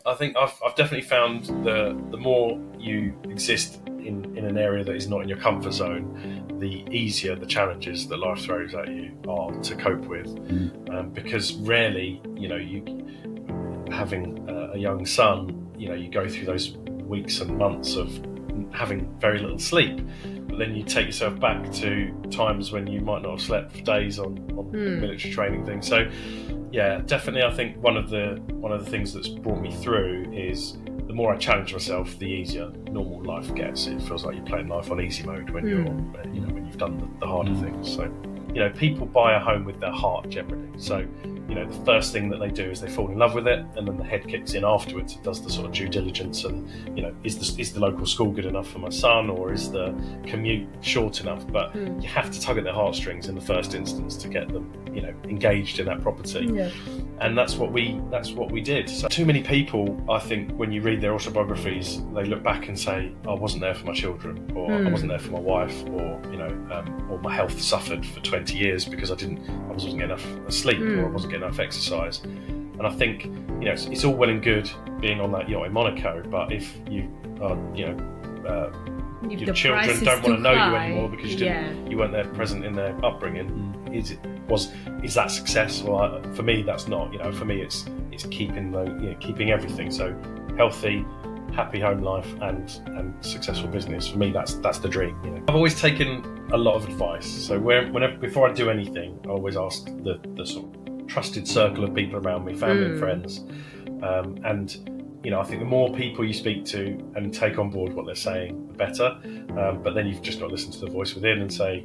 I think I've definitely found the more you exist in an area that is not in your comfort zone, the easier the challenges that life throws at you are to cope with. Because rarely, having a young son, you go through those weeks and months of having very little sleep, but then you take yourself back to times when you might not have slept for days on military training things. So yeah, definitely I think one of the things that's brought me through is the more I challenge myself, the easier normal life gets. It feels like you're playing life on easy mode when when you've done the harder things. So people buy a home with their heart generally. So the first thing that they do is they fall in love with it, and then the head kicks in afterwards. It does the sort of due diligence, and is the local school good enough for my son, or is the commute short enough? But you have to tug at their heartstrings in the first instance to get them engaged in that property. And that's what we did. So too many people, I think, when you read their autobiographies, they look back and say, I wasn't there for my children, or I wasn't there for my wife, or or my health suffered for 20 years because I wasn't getting enough sleep, or I wasn't getting enough exercise. And I think it's all well and good being on that yacht in Monaco, but if you are your children don't want to know you anymore because you weren't there present in their upbringing, is that success? Well, for me that's not. For me it's keeping everything. So healthy, happy home life and successful business. For me that's the dream. I've always taken a lot of advice. So whenever before I do anything, I always ask the sort of trusted circle of people around me, family and friends. I think the more people you speak to and take on board what they're saying, the better. But then you've just got to listen to the voice within and say,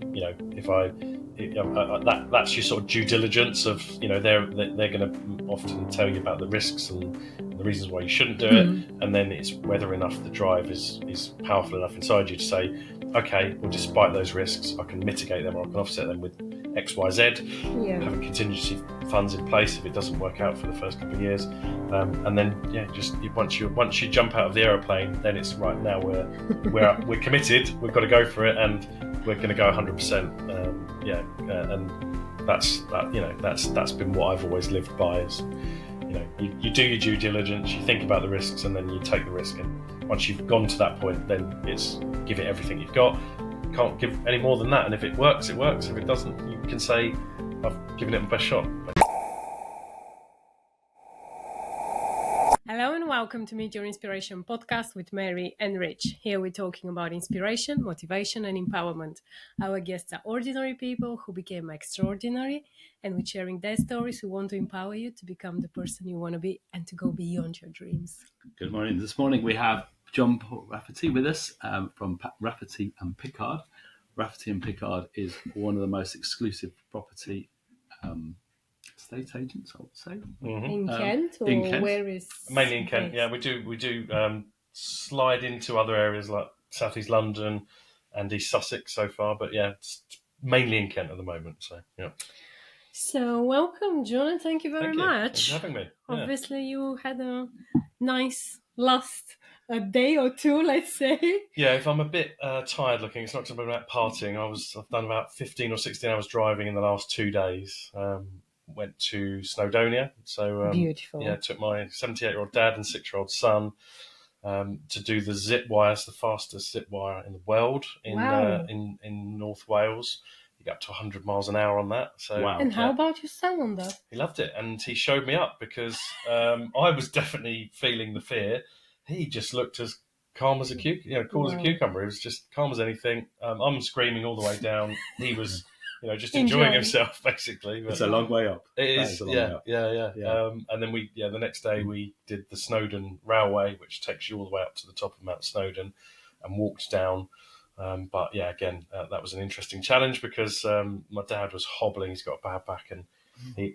that's your sort of due diligence of, they're going to often tell you about the risks and the reasons why you shouldn't do it. And then it's whether enough the drive is powerful enough inside you to say, okay, well, despite those risks, I can mitigate them or I can offset them with X, Y, Z, having contingency funds in place if it doesn't work out for the first couple of years. And then, once you jump out of the aeroplane, then it's right now we're committed. We've got to go for it, and we're going to go 100%. And that's been what I've always lived by. Is you do your due diligence, you think about the risks, and then you take the risk. And once you've gone to that point, then it's give it everything you've got. You can't give any more than that. And if it works, it works. If it doesn't, you can say, I've given it my best shot. Hello and welcome to Meet Your Inspiration podcast with Meri and Rich. Here we're talking about inspiration, motivation and empowerment. Our guests are ordinary people who became extraordinary, and we're sharing their stories who want to empower you to become the person you want to be and to go beyond your dreams. Good morning. This morning we have John Rafferty with us from Rafferty and Pickard. Rafferty and Pickard is one of the most exclusive property estate agents, I would say. In Kent, or in Kent. Where is mainly in Kent? Yeah, we do slide into other areas like South East London and East Sussex so far, but it's mainly in Kent at the moment. So So welcome, John, and thank you very much. Thanks for having me. Obviously, you had a nice last day or two, let's say. Yeah, if I'm a bit tired looking, it's not just about partying. I've done about 15 or 16 hours driving in the last 2 days. Went to Snowdonia, so beautiful. Yeah, took my 78-year-old dad and 6-year-old son to do the zip wire. It's the fastest zip wire in the world in North Wales. You get up to 100 miles an hour on that. So, wow. And how about your son on that? He loved it, and he showed me up because I was definitely feeling the fear. He just looked as calm as a cool as a cucumber. He was just calm as anything. I'm screaming all the way down. He was, just enjoying himself basically. But it's a long way up. It is. Yeah. And then the next day we did the Snowdon Railway, which takes you all the way up to the top of Mount Snowdon, and walked down. That was an interesting challenge because my dad was hobbling. He's got a bad back, and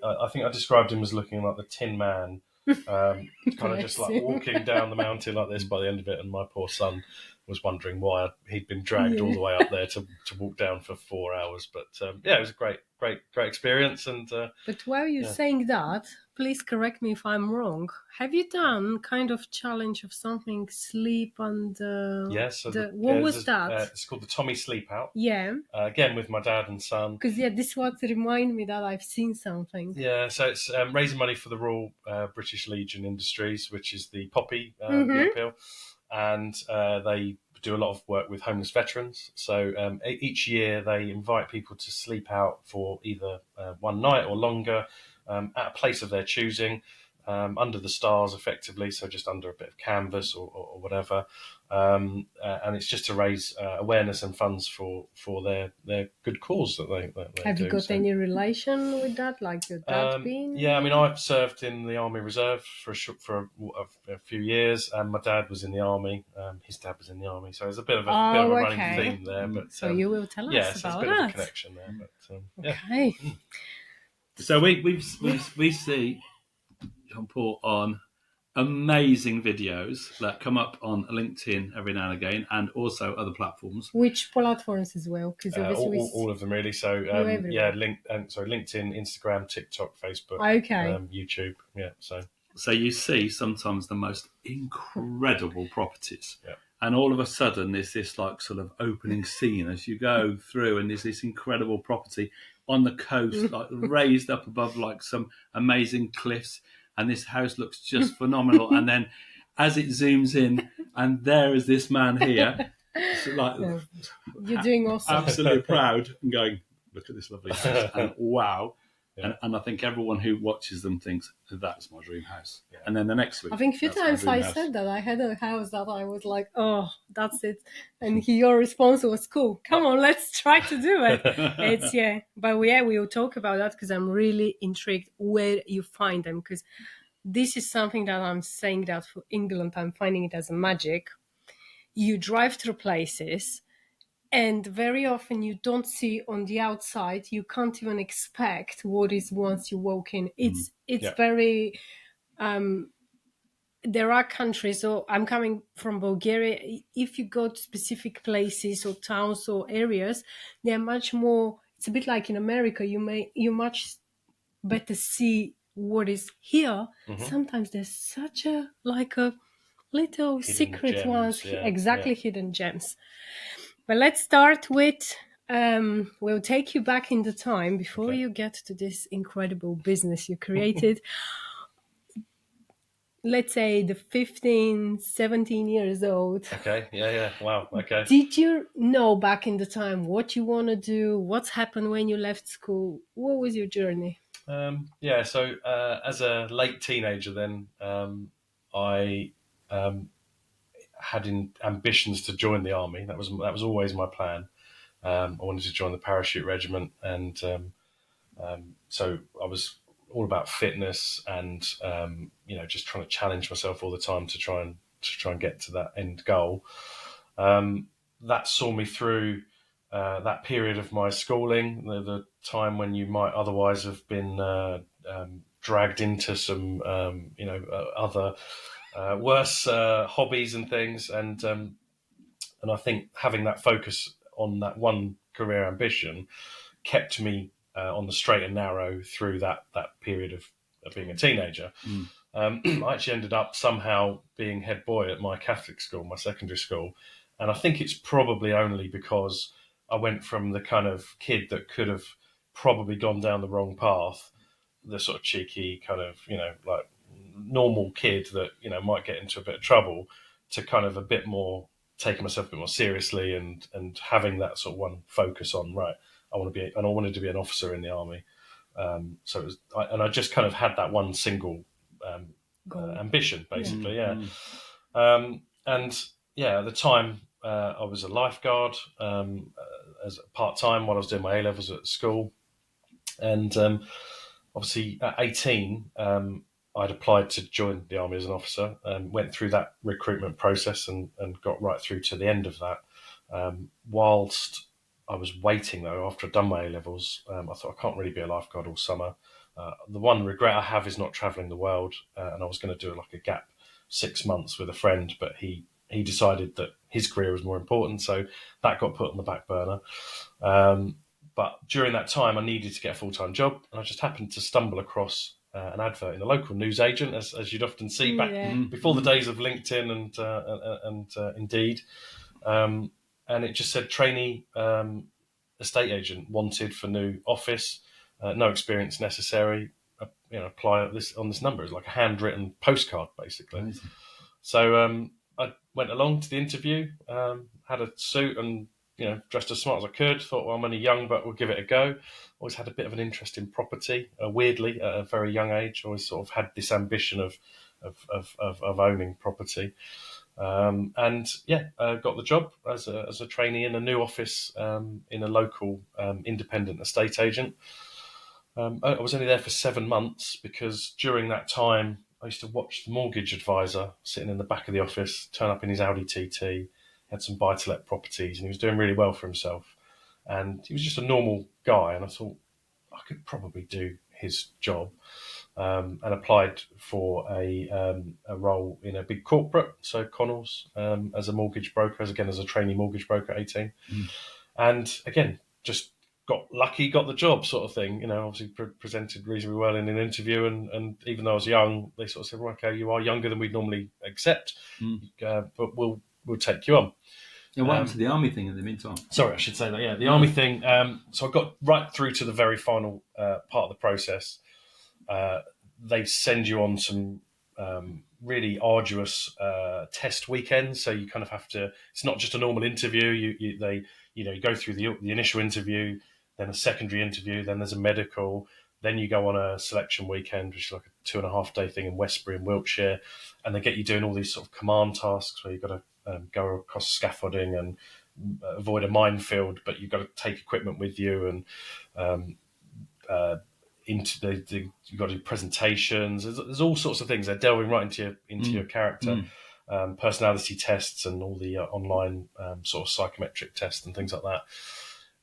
I think I described him as looking like the Tin Man, kind of just like walking down the mountain like this by the end of it. And my poor son was wondering why he'd been dragged all the way up there to walk down for 4 hours. But it was a great great experience. And but while you're saying that, please correct me if I'm wrong. Have you done kind of challenge of something sleep and so what was that? It's called the Tommy Sleep Out. Yeah. Again with my dad and son. Because this was to remind me that I've seen something. Yeah, so it's raising money for the Royal British Legion Industries, which is the poppy bee appeal, and they do a lot of work with homeless veterans. So each year they invite people to sleep out for either one night or longer at a place of their choosing, under the stars effectively, so just under a bit of canvas or whatever. And it's just to raise awareness and funds for their good cause that they Have do. you got any relation with that, like your dad being? Yeah, I mean, I've served in the Army Reserve for a few years, and my dad was in the Army. His dad was in the Army, so there's a bit of a running theme there. But so you will tell us about there's a bit that. of a connection there. But okay. So we see John Paul on amazing videos that come up on LinkedIn every now and again, and also other platforms. Which platforms as well? Because obviously all of them really. So LinkedIn, Instagram, TikTok, Facebook, YouTube. Yeah. So you see sometimes the most incredible properties. Yeah. And all of a sudden there's this like sort of opening scene as you go through, and there's this incredible property on the coast, like raised up above like some amazing cliffs, and this house looks just phenomenal. And then as it zooms in, and there is this man here, so like you're doing awesome, absolutely proud, and going, look at this lovely house, and wow. Yeah. And I think everyone who watches them thinks, that's my dream house. Yeah. And then the next week, I think a few times I said that I had a house that I was like, oh, that's it. And your response was, cool, come on, let's try to do it. But we'll talk about that, because I'm really intrigued where you find them, because this is something that I'm saying that for England, I'm finding it as a magic. You drive through places, and very often you don't see on the outside. You can't even expect what is once you walk in. It's very. There are countries. So I'm coming from Bulgaria. If you go to specific places or towns or areas, they're much more. It's a bit like in America. You much better see what is here. Sometimes there's such a little hidden secret gems, ones. Hidden gems. But let's start with, we'll take you back in the time before you get to this incredible business you created. Let's say the 15, 17 years old. Okay, yeah. Wow, okay. Did you know back in the time what you want to do? What's happened when you left school? What was your journey? So as a late teenager then, I had ambitions to join the army. That was always my plan. I wanted to join the parachute regiment, and so I was all about fitness and just trying to challenge myself all the time to try and get to that end goal. That saw me through that period of my schooling, the time when you might otherwise have been dragged into some other worse hobbies and things, and I think having that focus on that one career ambition kept me on the straight and narrow through that period of being a teenager. I actually ended up somehow being head boy at my Catholic school, my secondary school, and I think it's probably only because I went from the kind of kid that could have probably gone down the wrong path, the sort of cheeky kind of like normal kid that might get into a bit of trouble, to kind of a bit more taking myself a bit more seriously and having that sort of one focus on, right, I wanted to be an officer in the army. So it was, I just kind of had that one single ambition, basically. At the time I was a lifeguard as part-time while I was doing my A-levels at school, and obviously at 18 I'd applied to join the army as an officer, and went through that recruitment process and got right through to the end of that. Whilst I was waiting, though, after I'd done my A-levels, I thought I can't really be a lifeguard all summer. The one regret I have is not travelling the world, and I was going to do like a gap 6 months with a friend, but he decided that his career was more important, so that got put on the back burner. But during that time, I needed to get a full-time job, and I just happened to stumble across an advert in a local newsagent, as you'd often see back before the days of LinkedIn and Indeed, and it just said trainee estate agent wanted for new office, no experience necessary. Apply on this number. It's like a handwritten postcard, basically. Amazing. So I went along to the interview, had a suit and dressed as smart as I could. Thought, well, I'm only young, but we'll give it a go. Always had a bit of an interest in property. Weirdly, at a very young age, always sort of had this ambition of owning property. And got the job as a trainee in a new office in a local independent estate agent. I was only there for 7 months because during that time I used to watch the mortgage advisor sitting in the back of the office, turn up in his Audi TT, had some buy-to-let properties, and he was doing really well for himself. And he was just a normal guy, and I thought I could probably do his job, and applied for a role in a big corporate, so Connells, as a mortgage broker, as a trainee mortgage broker at 18. And again, just got lucky, got the job sort of thing. Obviously presented reasonably well in an interview, and even though I was young, they sort of said, well, okay, you are younger than we'd normally accept, but we'll take you on. And what happened to the army thing in the meantime? Sorry, I should say that, yeah. The army thing, so I got right through to the very final part of the process. They send you on some really arduous test weekends, so you kind of have to, it's not just a normal interview. You go through the initial interview, then a secondary interview, then there's a medical, then you go on a selection weekend, which is like a 2.5 day thing in Westbury in Wiltshire, and they get you doing all these sort of command tasks where you've got to go across scaffolding and avoid a minefield, but you've got to take equipment with you, and you've got to do presentations. There's all sorts of things. They're delving right into your character, personality tests, and all the online sort of psychometric tests and things like that.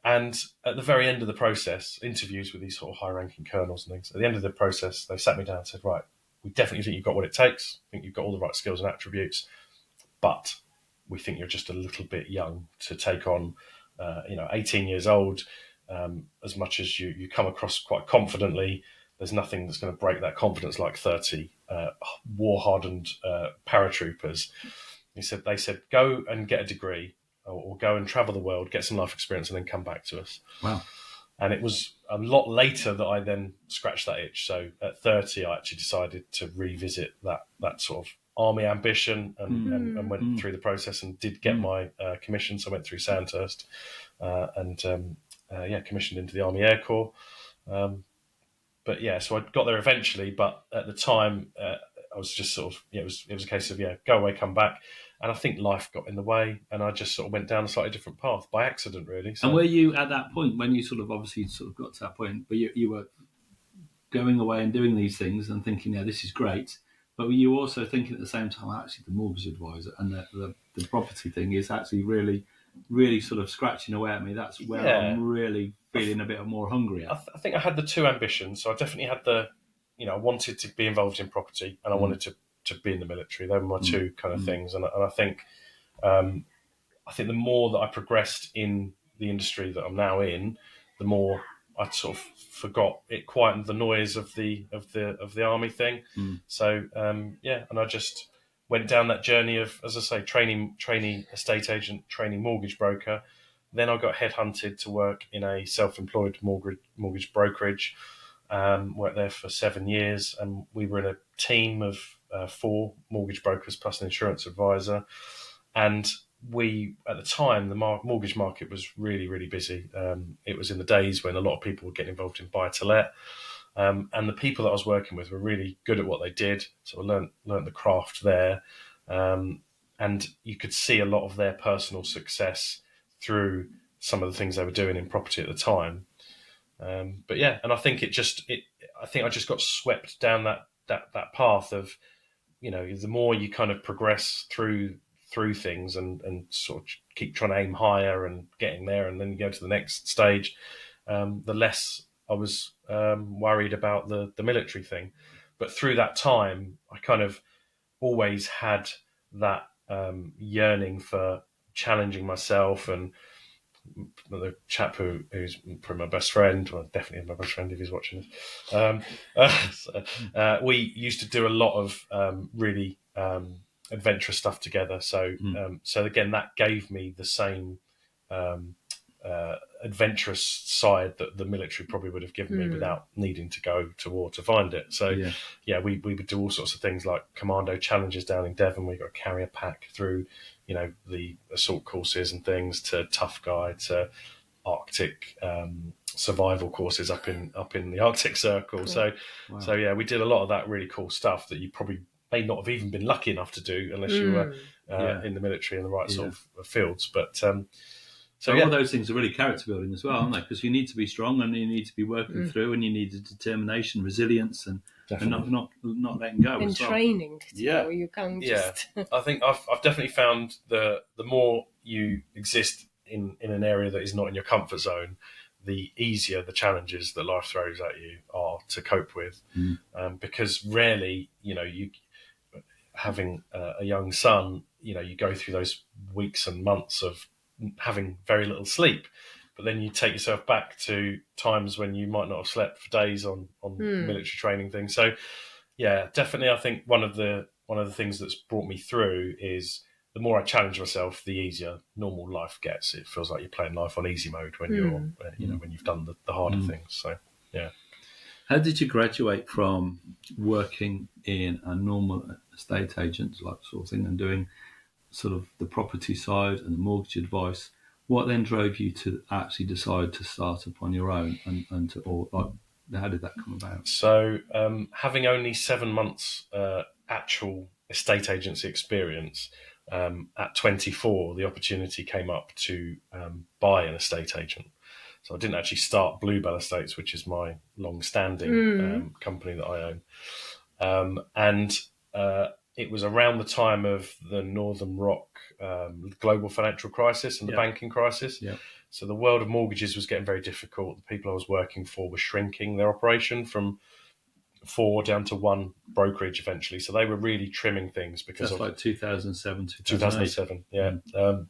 And at the very end of the process, interviews with these sort of high-ranking colonels and things. At the end of the process, they sat me down and said, "Right, we definitely think you've got what it takes. I think you've got all the right skills and attributes, but we think you're just a little bit young to take on, 18 years old. As much as you come across quite confidently, there's nothing that's going to break that confidence like 30 war-hardened paratroopers." They said, go and get a degree, or go and travel the world, get some life experience, and then come back to us. Wow. And it was a lot later that I then scratched that itch. So at 30, I actually decided to revisit that sort of army ambition, and went through the process and did get my commission. So I went through Sandhurst and commissioned into the Army Air Corps. But yeah, so I got there eventually. But at the time, I was just sort of, it was a case of, go away, come back. And I think life got in the way, and I just sort of went down a slightly different path by accident, really. So, and were you at that point when you obviously got to that point, but you were going away and doing these things and thinking, this is great, but were you also thinking at the same time, actually, the mortgage advisor and the property thing is actually really, really sort of scratching away at me? That's where I'm really feeling a bit more hungry at. I think I had the two ambitions. So I definitely had I wanted to be involved in property, and I wanted to be in the military. They were my two kind of things. And I think the more that I progressed in the industry that I'm now in, the more I sort of forgot, it quietened the noise of the army thing. So and I just went down that journey of, as I say, trainee estate agent, trainee mortgage broker. Then I got headhunted to work in a self-employed mortgage brokerage. Worked there for 7 years, and we were in a team of 4 mortgage brokers plus an insurance advisor. And at the time, the mortgage market was really, really busy. It was in the days when a lot of people were getting involved in buy-to-let. And the people that I was working with were really good at what they did. So I learned the craft there. And you could see a lot of their personal success through some of the things they were doing in property at the time. And I think I think I just got swept down that path of, the more you kind of progress through things and sort of keep trying to aim higher and getting there, and then you go to the next stage, the less I was worried about the military thing. But through that time, I kind of always had that yearning for challenging myself and the chap who's probably my best friend, well, definitely my best friend if he's watching this. We used to do a lot of really adventurous stuff together. So again, that gave me the same adventurous side that the military probably would have given me without needing to go to war to find it. So we would do all sorts of things like commando challenges down in Devon. We got to carry a pack through, the assault courses and things, to tough guide, to Arctic survival courses up in the Arctic Circle. Cool. So we did a lot of that really cool stuff that you probably may not have even been lucky enough to do unless you were in the military in the right sort of fields. But all those things are really character building as well, aren't they? Because you need to be strong and you need to be working through, and you need a determination, resilience, and not letting go. And training. Yeah, you can't just. I think I've definitely found the more you exist in an area that is not in your comfort zone, the easier the challenges that life throws at you are to cope with. Because rarely, you having a young son, you go through those weeks and months of having very little sleep, but then you take yourself back to times when you might not have slept for days on military training things. So definitely I think one of the things that's brought me through is the more I challenge myself, the easier normal life gets. It feels like you're playing life on easy mode when you're when you've done the harder things. So how did you graduate from working in a normal estate agent like sort of thing and doing sort of the property side and the mortgage advice? What then drove you to actually decide to start up on your own how did that come about? So having only 7 months actual estate agency experience, at 24, the opportunity came up to buy an estate agent. So I didn't actually start Bluebell Estates, which is my long-standing company that I own. It was around the time of the Northern Rock global financial crisis and the banking crisis. Yeah. So the world of mortgages was getting very difficult. The people I was working for were shrinking their operation from 4 down to 1 brokerage eventually. So they were really trimming things because that's like 2007, 2007. Yeah. And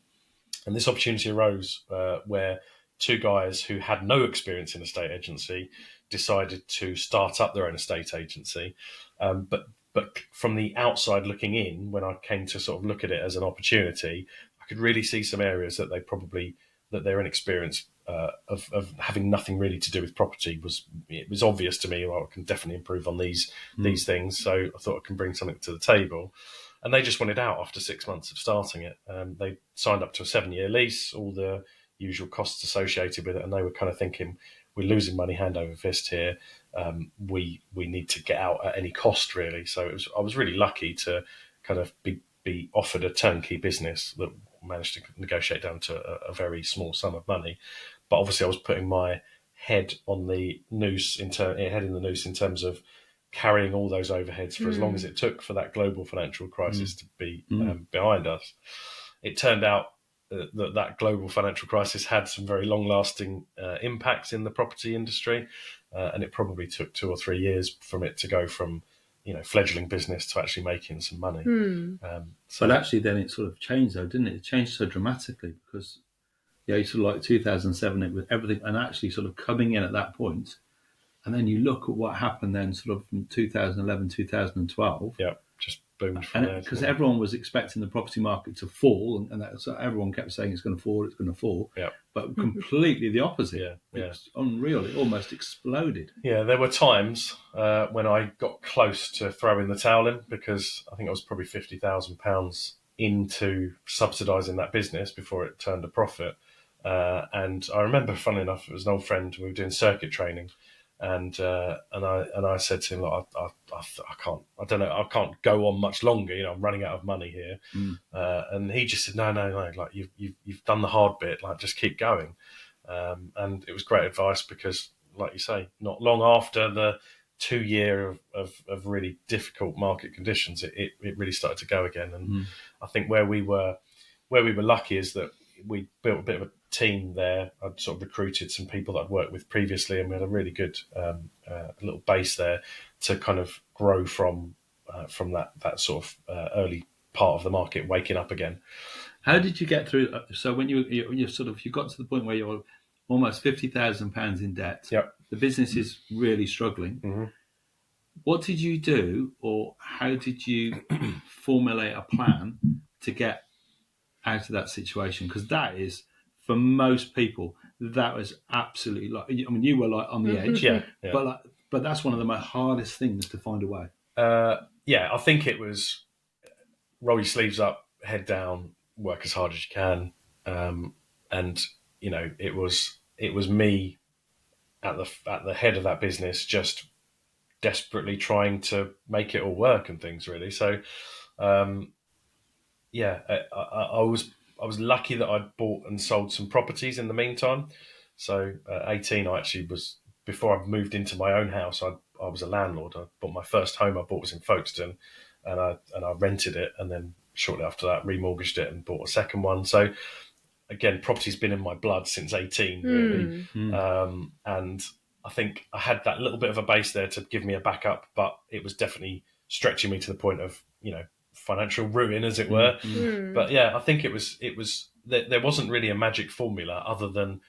this opportunity arose where 2 guys who had no experience in estate agency decided to start up their own estate agency. But from the outside looking in, when I came to sort of look at it as an opportunity, I could really see some areas that their inexperience of having nothing really to do with property was obvious to me. Well, I can definitely improve on these things. So I thought I can bring something to the table. And they just wanted out after 6 months of starting it. They signed up to a 7-year lease, all the usual costs associated with it, and they were kind of thinking, we're losing money hand over fist here. We need to get out at any cost, really. So I was really lucky to kind of be offered a turnkey business that managed to negotiate down to a very small sum of money. But obviously I was putting my head on the noose in terms of carrying all those overheads for as long as it took for that global financial crisis to be behind us. It turned out that global financial crisis had some very long-lasting impacts in the property industry, and it probably took 2 or 3 years from it to go from fledgling business to actually making some money. But actually then it sort of changed though, didn't it? It changed so dramatically because you sort of like 2007, it was everything, and actually sort of coming in at that point, and then you look at what happened then sort of from 2011, 2012. Yeah, just boomed from there. Because everyone was expecting the property market to fall, and so everyone kept saying it's going to fall. Yeah. But completely the opposite. Yeah. It's unreal. It almost exploded. Yeah, there were times when I got close to throwing the towel in because I think I was probably £50,000 into subsidising that business before it turned a profit. And I remember, funnily enough, it was an old friend. We were doing circuit training. And I said to him, like, I can't go on much longer. I'm running out of money here. And he just said, no, like you've done the hard bit. Like, just keep going. And it was great advice because, like you say, not long after the 2 year of really difficult market conditions, it really started to go again. And I think where we were lucky is that we built a bit of a team there. I'd sort of recruited some people that I'd worked with previously, and we had a really good little base there to kind of grow from that sort of early part of the market waking up again. How did you get through? So when you got to the point where you're almost £50,000 in debt, Yep. the business is really struggling. Mm-hmm. What did you do, or how did you formulate a plan to get out of that situation? Because that is, for most people, that was absolutely like. I mean, you were like on the edge, Yeah. but that's one of the most hardest things to find a way. I think it was roll your sleeves up, head down, work as hard as you can, and it was me at the head of that business, just desperately trying to make it all work and things, really. So, I was lucky that I'd bought and sold some properties in the meantime. So, at 18, I actually was, before I moved into my own house, I was a landlord. I bought my first home I bought was in Folkestone, and I rented it, and then shortly after that remortgaged it and bought a second one. So again, property's been in my blood since 18, really. And I think I had that little bit of a base there to give me a backup, but it was definitely stretching me to the point of, financial ruin, as it were. But yeah, I think it was there wasn't really a magic formula other than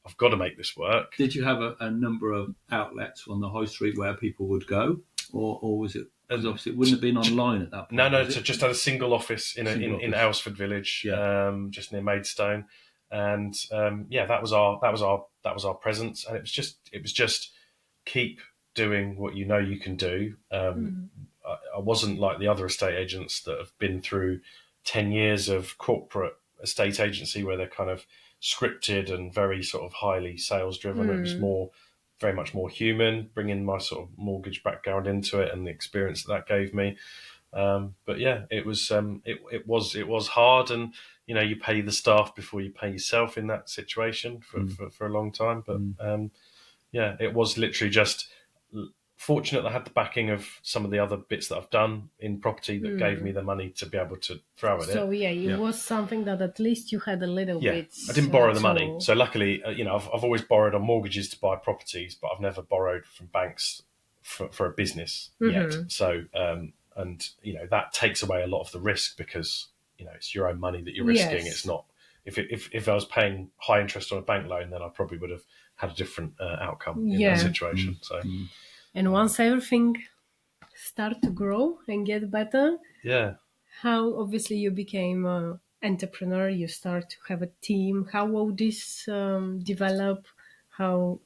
I've got to make this work. Did you have a number of outlets on the high street where people would go, or was it? Because obviously it wouldn't have been online at that point. No. So just had a single office in Aylesford Village, just near Maidstone, and that was our presence, and it was just keep doing what you can do. I wasn't like the other estate agents that have been through 10 years of corporate estate agency where they're kind of scripted and very sort of highly sales driven. It was very much more human, bringing my sort of mortgage background into it and the experience that gave me. But yeah, it was hard, and you pay the staff before you pay yourself in that situation for a long time. But it was literally just fortunate that I had the backing of some of the other bits that I've done in property that gave me the money to be able to throw at it. So it was something that at least you had a little bit. I didn't borrow the money. So luckily, I've always borrowed on mortgages to buy properties, but I've never borrowed from banks for a business yet. So, that takes away a lot of the risk because, it's your own money that you're risking. It's not, if I was paying high interest on a bank loan, then I probably would have had a different outcome in that situation. So. And once everything start to grow and get better, how obviously you became an entrepreneur, you start to have a team. How will this develop? How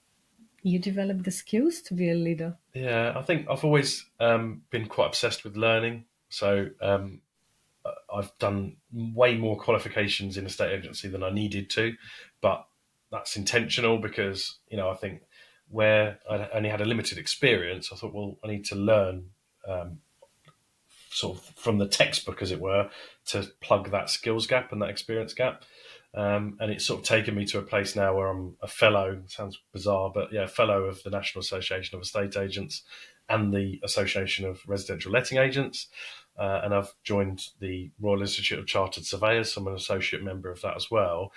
you develop the skills to be a leader? Yeah, I think I've always been quite obsessed with learning. So I've done way more qualifications in estate agency than I needed to, but that's intentional because, I think where I only had a limited experience, I thought, well, I need to learn sort of from the textbook, as it were, to plug that skills gap and that experience gap. And it's sort of taken me to a place now where I'm a fellow, sounds bizarre, but fellow of the National Association of Estate Agents and the Association of Residential Letting Agents. And I've joined the Royal Institute of Chartered Surveyors, so I'm an associate member of that as well.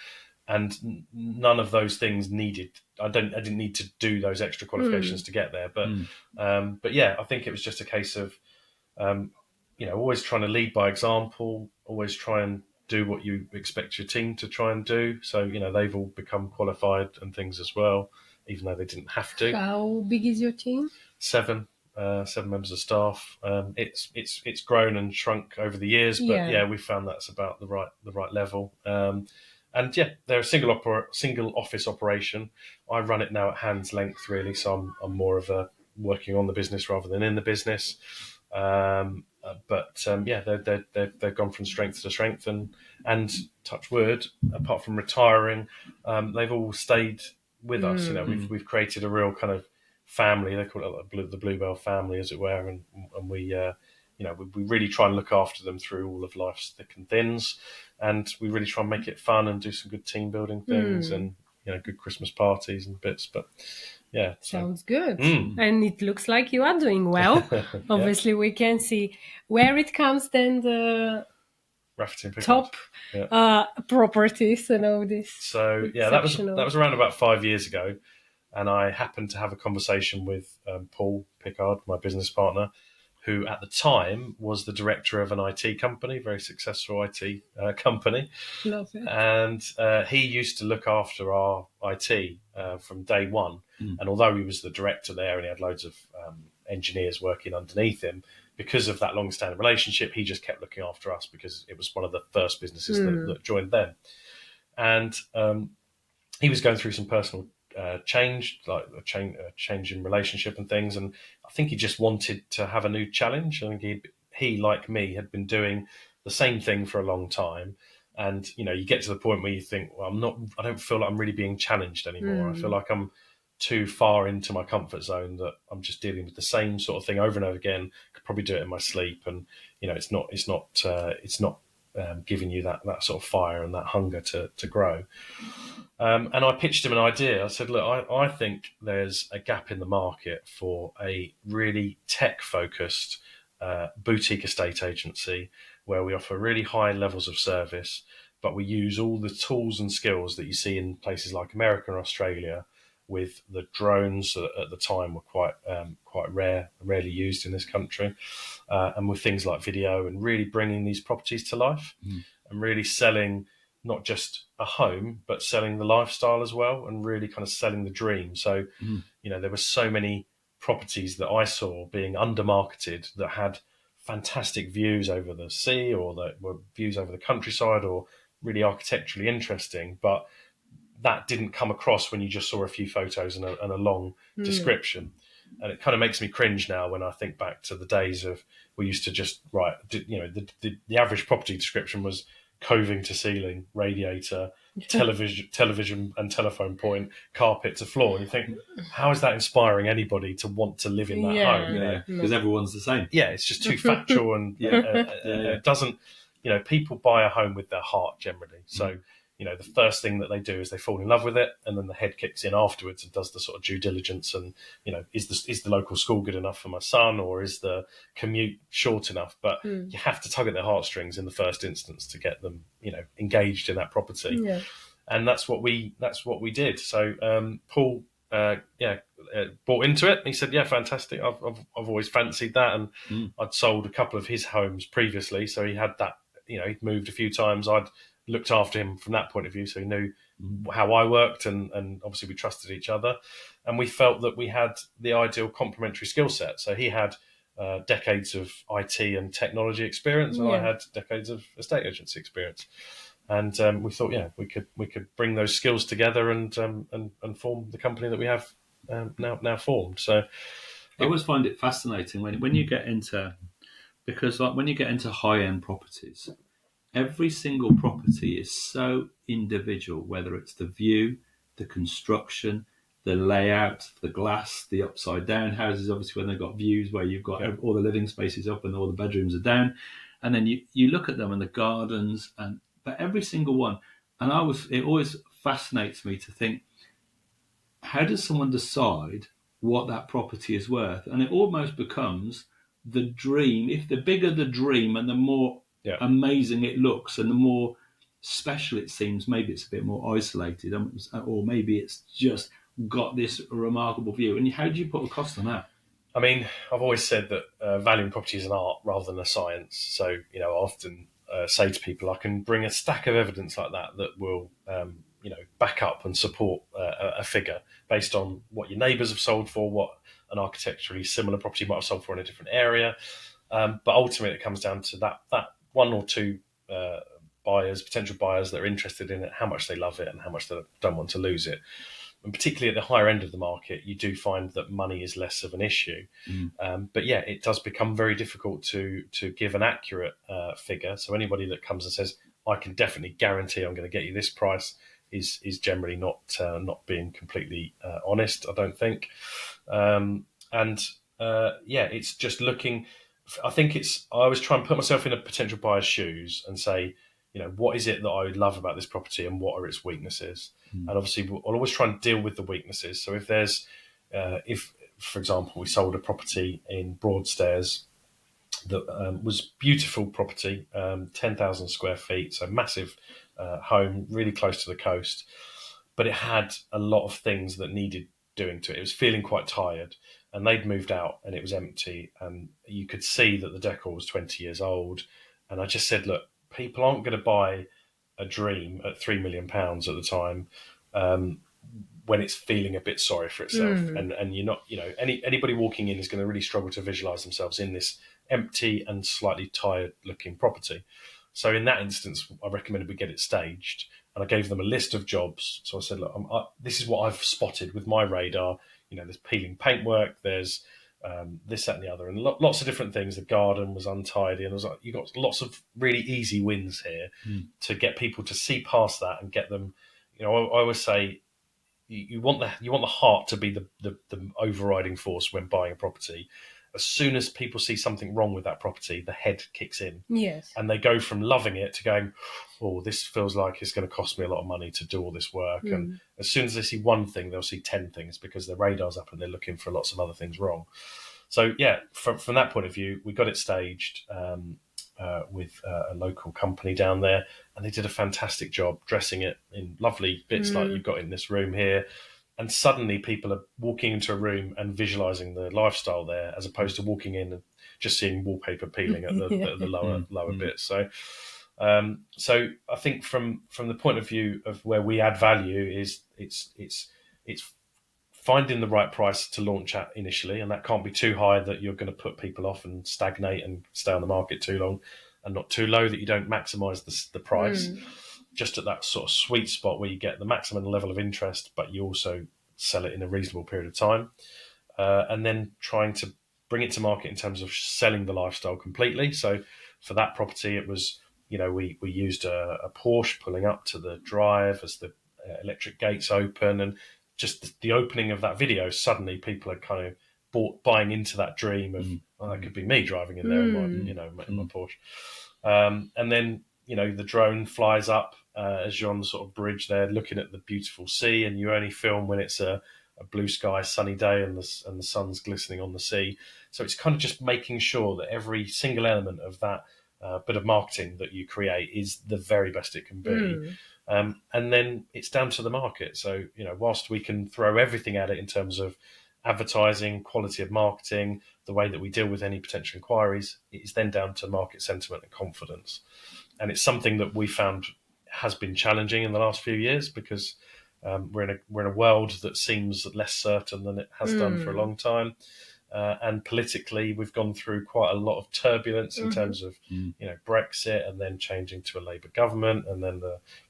And none of those things needed. I didn't need to do those extra qualifications to get there. But I think it was just a case of, always trying to lead by example, always try and do what you expect your team to try and do. So, they've all become qualified and things as well, even though they didn't have to. How big is your team? 7 members of staff. It's grown and shrunk over the years, but we found that's about the right level. And they're a single office operation. I run it now at hand's length, really. So I'm more of a working on the business rather than in the business. They've gone from strength to strength, and touch wood, apart from retiring, they've all stayed with us. We've created a real kind of family. They call it the Bluebell family, as it were, and we really try and look after them through all of life's thick and thins. And we really try and make it fun and do some good team building things and, good Christmas parties and bits. But sounds good. And it looks like you are doing well. Obviously, we can see where it comes then the Rafferty Pickard. Top properties and all this. So that was around about 5 years ago. And I happened to have a conversation with Paul Pickard, my business partner, who at the time was the director of an IT company, very successful IT company. Love it. And he used to look after our IT from day one. And although he was the director there and he had loads of engineers working underneath him, because of that long-standing relationship, he just kept looking after us because it was one of the first businesses that joined them. And he was going through some personal change, like a change in relationship and things. And I think he just wanted to have a new challenge. I think he, like me, had been doing the same thing for a long time. And, you know, you get to the point where you think, well, I don't feel like I'm really being challenged anymore. I feel like I'm too far into my comfort zone, that I'm just dealing with the same sort of thing over and over again. Could probably do it in my sleep. And, you know, it's not giving you that sort of fire and that hunger to grow. And I pitched him an idea. I said, look, I think there's a gap in the market for a really tech-focused boutique estate agency where we offer really high levels of service, but we use all the tools and skills that you see in places like America and Australia, with the drones that at the time were quite rarely used in this country, and with things like video, and really bringing these properties to life and really selling not just a home, but selling the lifestyle as well, and really kind of selling the dream. So, you know, there were so many properties that I saw being undermarketed that had fantastic views over the sea, or that were views over the countryside, or really architecturally interesting, but that didn't come across when you just saw a few photos and a long description. And it kind of makes me cringe now when I think back to the days of, we used to just write, you know, the average property description was coving to ceiling, radiator, television and telephone point, carpet to floor. And you think, how is that inspiring anybody to want to live in that home? Yeah, because everyone's the same. Yeah, it's just too factual, and it doesn't, you know, people buy a home with their heart generally. So, you know, the first thing that they do is they fall in love with it, and then the head kicks in afterwards and does the sort of due diligence. And, you know, is the local school good enough for my son, or is the commute short enough? But you have to tug at their heartstrings in the first instance to get them, you know, engaged in that property. Yeah. And that's what we did. So Paul, bought into it. And he said, "Yeah, fantastic. I've always fancied that." And I'd sold a couple of his homes previously, so he had that. You know, he'd moved a few times. I'd looked after him from that point of view, so he knew how I worked, and obviously we trusted each other, and we felt that we had the ideal complementary skill set. So he had decades of IT and technology experience, and I had decades of estate agency experience, and we thought, we could bring those skills together and form the company that we have now formed. So I always find it fascinating when you get into, because like when you get into high-end properties, every single property is so individual, whether it's the view, the construction, the layout, the glass, the upside down houses, obviously when they've got views where you've got all the living spaces up and all the bedrooms are down. And then you look at them and the gardens, but every single one. And it always fascinates me to think, how does someone decide what that property is worth? And it almost becomes the dream. If the bigger the dream and the more amazing it looks and the more special it seems, maybe it's a bit more isolated, or maybe it's just got this remarkable view. And how do you put a cost on that? I mean, I've always said that valuing property is an art rather than a science. So, you know, I often say to people, I can bring a stack of evidence like that will, you know, back up and support a figure based on what your neighbours have sold for, what an architecturally similar property might have sold for in a different area. But ultimately, it comes down to that one or two potential buyers that are interested in it, how much they love it and how much they don't want to lose it. And particularly at the higher end of the market, you do find that money is less of an issue. But yeah, it does become very difficult to give an accurate figure. So anybody that comes and says, I can definitely guarantee I'm going to get you this price, is generally not being completely honest, I don't think. It's just looking. I think I always try and put myself in a potential buyer's shoes and say, you know, what is it that I love about this property and what are its weaknesses? And obviously, I'll always try and deal with the weaknesses. So if there's, for example, we sold a property in Broadstairs that was beautiful property, 10,000 square feet, so massive home, really close to the coast, but it had a lot of things that needed doing to it. It was feeling quite tired. and they'd moved out and it was empty, and you could see that the decor was 20 years old. And I just said, look, people aren't going to buy a dream at £3 million at the time, when it's feeling a bit sorry for itself. And you're not, anybody walking in is going to really struggle to visualize themselves in this empty and slightly tired looking property. So in that instance, I recommended we get it staged, and I gave them a list of jobs. So I said, look, this is what I've spotted with my radar. There's peeling paintwork, there's this, that, and the other, and lots of different things. The garden was untidy, and I was like, you got lots of really easy wins here to get people to see past that and get them. I always say, you want the heart to be the overriding force when buying a property. As soon as people see something wrong with that property, the head kicks in. Yes. And they go from loving it to going, oh, this feels like it's going to cost me a lot of money to do all this work. And as soon as they see one thing, they'll see 10 things because their radar's up and they're looking for lots of other things wrong. So, yeah, from that point of view, we got it staged with a local company down there, and they did a fantastic job dressing it in lovely bits like you've got in this room here. And suddenly people are walking into a room and visualizing the lifestyle there, as opposed to walking in and just seeing wallpaper peeling at the lower bits. So I think from the point of view of where we add value is it's finding the right price to launch at initially, and that can't be too high that you're going to put people off and stagnate and stay on the market too long, and not too low that you don't maximize the price. Just at that sort of sweet spot where you get the maximum level of interest, but you also sell it in a reasonable period of time. And then trying to bring it to market in terms of selling the lifestyle completely. So for that property, it was, we used a Porsche pulling up to the drive as the electric gates open, and just the opening of that video, suddenly people are kind of buying into that dream of, that could be me driving in there in my Porsche. And then, the drone flies up as you're on the sort of bridge there, looking at the beautiful sea, and you only film when it's a blue sky, sunny day, and the sun's glistening on the sea. So it's kind of just making sure that every single element of that bit of marketing that you create is the very best it can be. And then it's down to the market. So, whilst we can throw everything at it in terms of advertising, quality of marketing, the way that we deal with any potential inquiries, it is then down to market sentiment and confidence. And it's something that we found has been challenging in the last few years, because we're in a world that seems less certain than it has done for a long time. And politically, we've gone through quite a lot of turbulence in terms of Brexit, and then changing to a Labour government, and then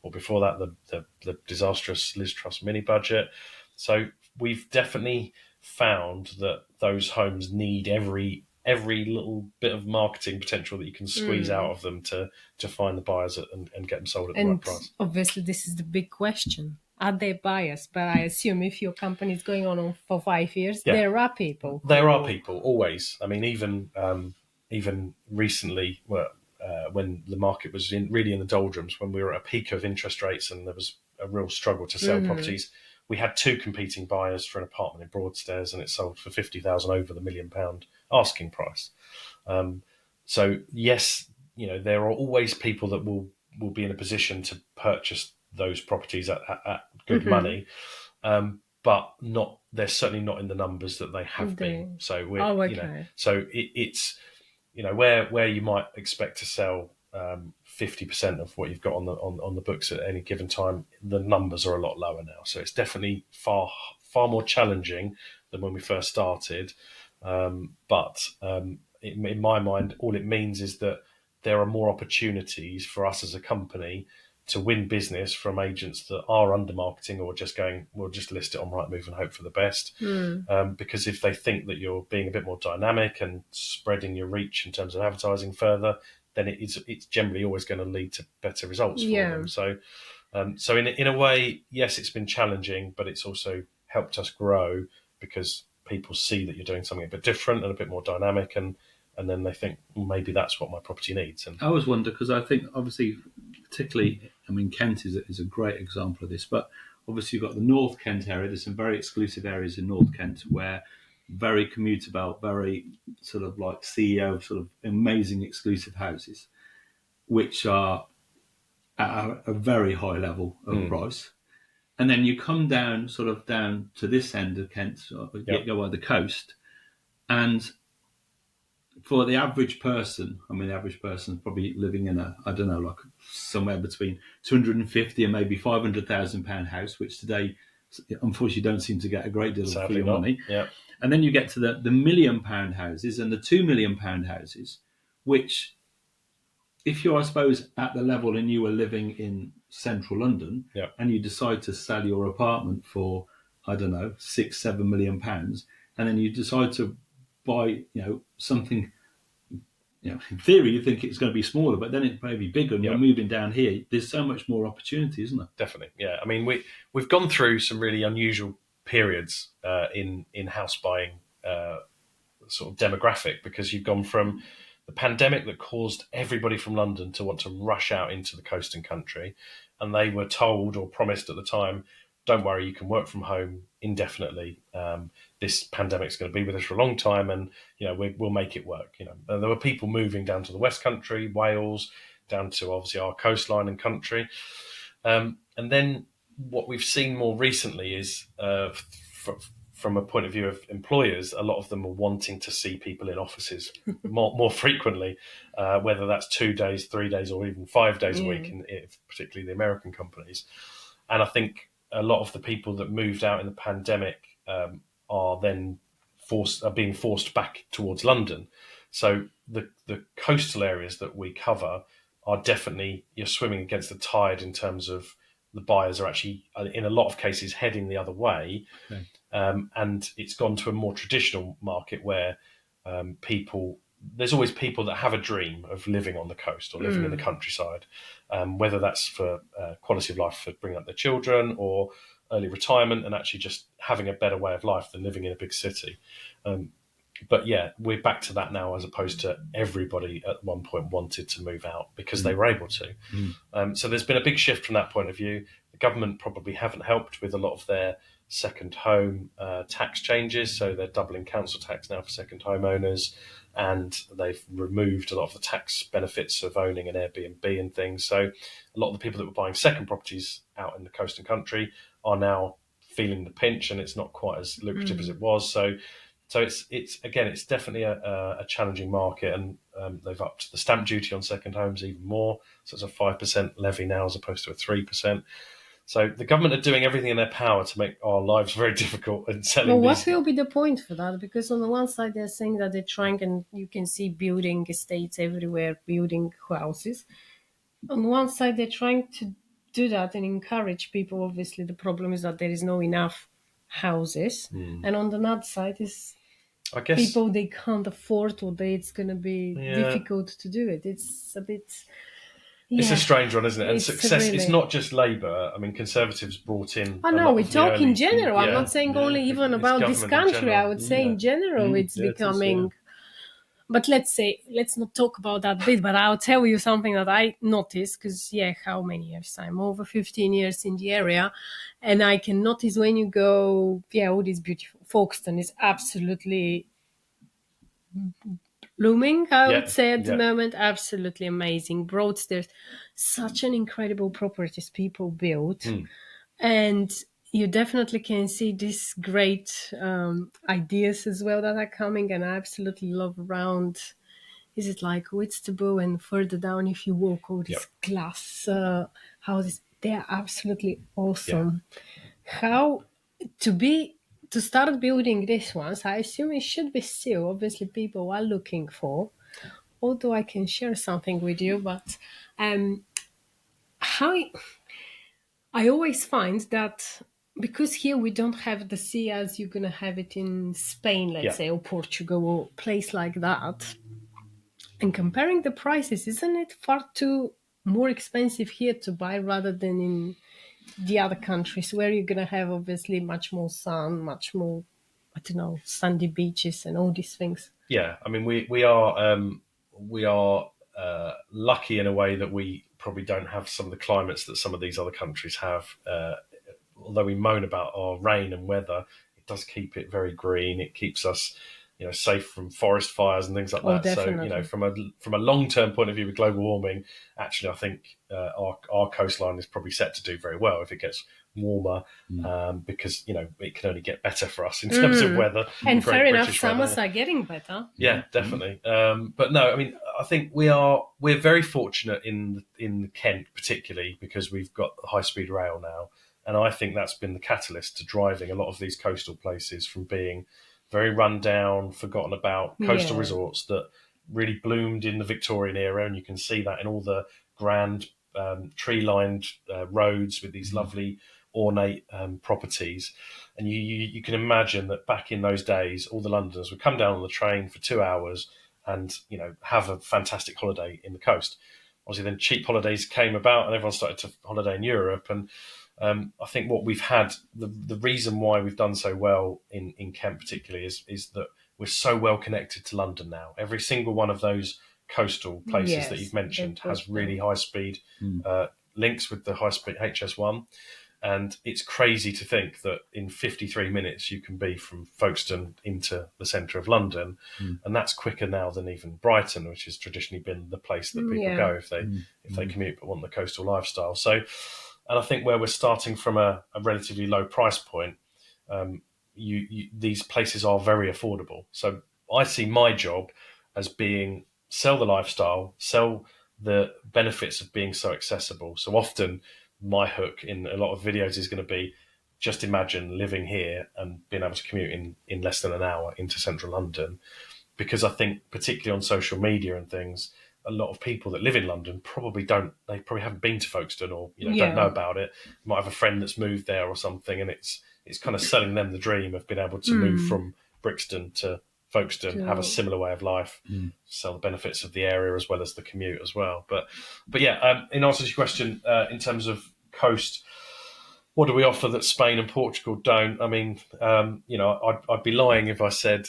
before that the disastrous Liz Truss mini budget. So we've definitely found that those homes need every little bit of marketing potential that you can squeeze out of them to find the buyers and get them sold at the right price. Obviously, this is the big question. Are there buyers? But I assume if your company is going on for 5 years, there are people. There are people, always. I mean, even recently, when the market was really in the doldrums, when we were at a peak of interest rates and there was a real struggle to sell properties, we had two competing buyers for an apartment in Broadstairs, and it sold for £50,000 over the £1 million asking price. So yes, there are always people that will be in a position to purchase those properties at good money, but they're certainly not in the numbers that they have been. So we're, it's where you might expect to sell 50% of what you've got on the books at any given time, the numbers are a lot lower now. So it's definitely far more challenging than when we first started. But in my mind, all it means is that there are more opportunities for us as a company to win business from agents that are under marketing, or just going, we'll just list it on Rightmove and hope for the best. Because if they think that you're being a bit more dynamic and spreading your reach in terms of advertising further, then it's generally always going to lead to better results for them. So in a way, yes, it's been challenging, but it's also helped us grow, because people see that you're doing something a bit different and a bit more dynamic, and then they think, well, maybe that's what my property needs. And I always wonder, because I think obviously, particularly, Kent is a great example of this, but obviously you've got the North Kent area. There's some very exclusive areas in North Kent where very commutable, very sort of like CEO, sort of amazing exclusive houses, which are at a very high level of price. And then you come down to this end of Kent, go by the coast, And for the average person, I mean, the average person is probably living in a, I don't know, like somewhere between 250 and maybe £500,000 house, which today, unfortunately, don't seem to get a great deal Sadly for your not. money. Yeah. And then you get to the £1 million houses and the £2 million houses, which, if you're, I suppose, at the level and you were living in central London, Yeah. and you decide to sell your apartment for, I don't know, £6-7 million, and then you decide to buy, something, in theory you think it's going to be smaller, but then it may be bigger, and Yeah. you're moving down here. There's so much more opportunity, isn't there? Definitely, yeah. I mean, we've gone through some really unusual periods in house buying sort of demographic, because you've gone from the pandemic that caused everybody from London to want to rush out into the coast and country, and they were told or promised at the time, don't worry, you can work from home indefinitely. This pandemic's going to be with us for a long time, and we'll make it work. And there were people moving down to the West Country, Wales, down to obviously our coastline and country. And then what we've seen more recently is, from a point of view of employers, a lot of them are wanting to see people in offices more frequently, whether that's 2 days, 3 days, or even 5 days a week, particularly the American companies. And I think a lot of the people that moved out in the pandemic are being forced back towards London. So the coastal areas that we cover are definitely, you're swimming against the tide in terms of the buyers are actually, in a lot of cases, heading the other way. Okay. And it's gone to a more traditional market where there's always people that have a dream of living on the coast or living in the countryside, whether that's for quality of life for bringing up their children or early retirement and actually just having a better way of life than living in a big city. But yeah, we're back to that now, as opposed to everybody at one point wanted to move out because they were able to. So there's been a big shift from that point of view. The government probably haven't helped with a lot of their second home tax changes. So they're doubling council tax now for second home owners, and they've removed a lot of the tax benefits of owning an Airbnb and things. So a lot of the people that were buying second properties out in the coast and country are now feeling the pinch, and it's not quite as lucrative as it was. So it's definitely a challenging market, and they've upped the stamp duty on second homes even more. So it's a 5% levy now as opposed to a 3%. So the government are doing everything in their power to make our lives very difficult in selling Well, these. what will be the point for that? Because on the one side, they're saying that they're trying, and you can see building estates everywhere, building houses. On one side, they're trying to do that and encourage people. Obviously, the problem is that there is no enough houses. And on the other side is I guess people, they can't afford, or it's going to be difficult to do it. It's a bit... It's a strange one, isn't it? And It's success, really... it's not just Labour. I mean, Conservatives brought in... I know, we talk in general. I'm not saying only even it's about this government in country. I would say in general it's becoming... It is, But let's not talk about that bit, but I'll tell you something that I noticed, because, how many years? I'm over 15 years in the area, and I can notice when you go, all these beautiful... Folkestone is absolutely blooming, I would say, at the moment. Absolutely amazing. Broadstairs, such an incredible properties people built. And you definitely can see these great ideas as well that are coming, and I absolutely love around. Is it like Whitstable and further down? If you walk all these glass houses, they are absolutely awesome. How to start building these ones? I assume it should be still obviously people are looking for. Although I can share something with you, but how. I always find that because here we don't have the sea as you're going to have it in Spain, let's say, or Portugal, or a place like that. And comparing the prices, isn't it far too more expensive here to buy rather than in the other countries where you're going to have obviously much more sun, much more, sandy beaches and all these things? Yeah, I mean, we are lucky in a way that we probably don't have some of the climates that some of these other countries have. Although we moan about our rain and weather, it does keep it very green. It keeps us safe from forest fires and things like Oh, that. definitely. So, from a long-term point of view with global warming, actually, I think our coastline is probably set to do very well if it gets warmer, because it can only get better for us in terms of weather. And Great fair enough, British summers weather. are getting better. Yeah, definitely. But no, I mean, I think we're very fortunate in Kent, particularly because we've got high-speed rail now, and I think that's been the catalyst to driving a lot of these coastal places from being very run down, forgotten about coastal resorts that really bloomed in the Victorian era, and you can see that in all the grand tree-lined roads with these lovely ornate properties. And you can imagine that back in those days, all the Londoners would come down on the train for 2 hours and have a fantastic holiday in the coast. Obviously, then cheap holidays came about, and everyone started to holiday in Europe. And I think what we've had, the reason why we've done so well in Kent particularly is that we're so well connected to London now. Every single one of those coastal places that you've mentioned has really high speed links with the high speed HS1. And it's crazy to think that in 53 minutes you can be from Folkestone into the centre of London, and that's quicker now than even Brighton, which has traditionally been the place that people go if they commute but want the coastal lifestyle. So, and I think where we're starting from a relatively low price point, these places are very affordable. So I see my job as being sell the lifestyle, sell the benefits of being so accessible. So often my hook in a lot of videos is going to be just imagine living here and being able to commute in less than an hour into central London, because I think particularly on social media and things, a lot of people that live in London probably haven't been to Folkestone, or don't know about it. Might have a friend that's moved there or something, and it's kind of selling them the dream of being able to move from Brixton to Folkestone, have a similar way of life, sell the benefits of the area as well as the commute as well. But yeah, in answer to your question, in terms of coast, what do we offer that Spain and Portugal don't? I mean, I'd be lying if I said,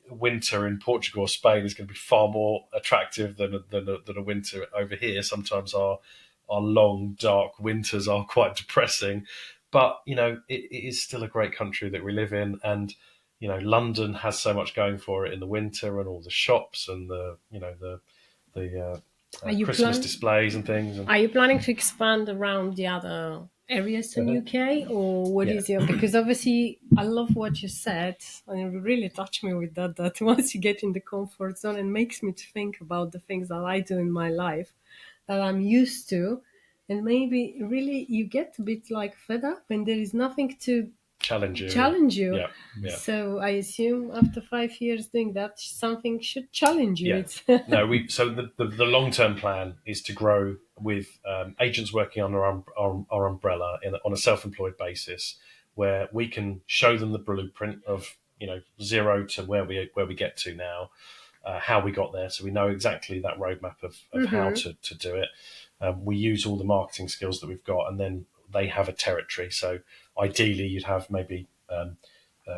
winter in Portugal or Spain is going to be far more attractive than a winter over here. Sometimes our long, dark winters are quite depressing, but it is still a great country that we live in, and London has so much going for it in the winter, and all the shops and the Christmas displays and things. Are you planning to expand around the other areas in UK, or what is your? Because obviously, I love what you said, and it really touched me with that. That once you get in the comfort zone, it makes me to think about the things that I do in my life that I'm used to, and maybe really you get a bit like fed up, and there is nothing to challenge you. Yeah. So I assume after 5 years doing that, something should challenge you. Yeah. No, so the long-term plan is to grow with agents working under our umbrella on a self-employed basis, where we can show them the blueprint of zero to where we get to now, how we got there, so we know exactly that roadmap of how to do it. We use all the marketing skills that we've got, and then they have a territory. So ideally, you'd have maybe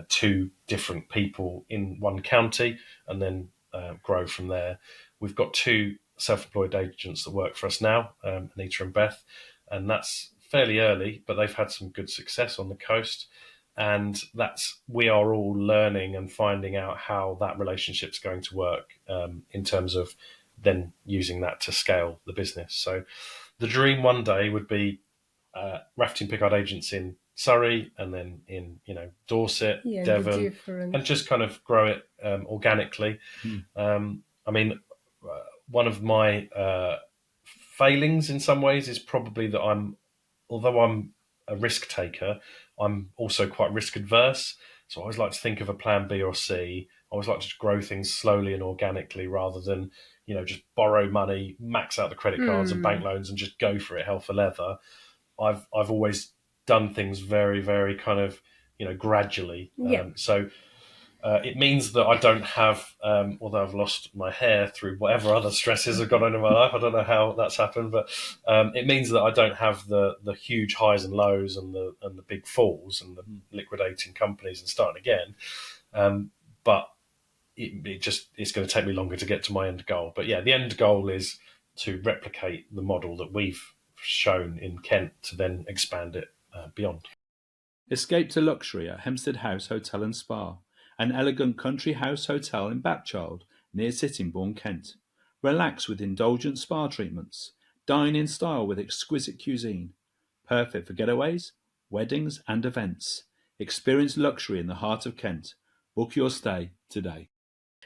2 different people in one county, and then grow from there. We've got 2 self-employed agents that work for us now, Anita and Beth, and that's fairly early, but they've had some good success on the coast. And we are all learning and finding out how that relationship's going to work, in terms of then using that to scale the business. So the dream one day would be Rafferty Pickard agents in Surrey, and then in Dorset, Devon, and just kind of grow it organically. I mean, one of my failings in some ways is probably that although I'm a risk taker, I'm also quite risk adverse. So I always like to think of a plan B or C. I always like to grow things slowly and organically, rather than just borrow money, max out the credit cards and bank loans, and just go for it hell for leather. I've always done things very, very kind of gradually. So it means that I don't have, although I've lost my hair through whatever other stresses have gone on in my life, I don't know how that's happened, but it means that I don't have the huge highs and lows and the big falls and the liquidating companies and starting again. But it's going to take me longer to get to my end goal. But yeah, the end goal is to replicate the model that we've shown in Kent, to then expand it beyond. Escape to luxury at Hempstead House Hotel and Spa, an elegant country house hotel in Bapchild, near Sittingbourne, Kent. Relax with indulgent spa treatments. Dine in style with exquisite cuisine. Perfect for getaways, weddings and events. Experience luxury in the heart of Kent. Book your stay today.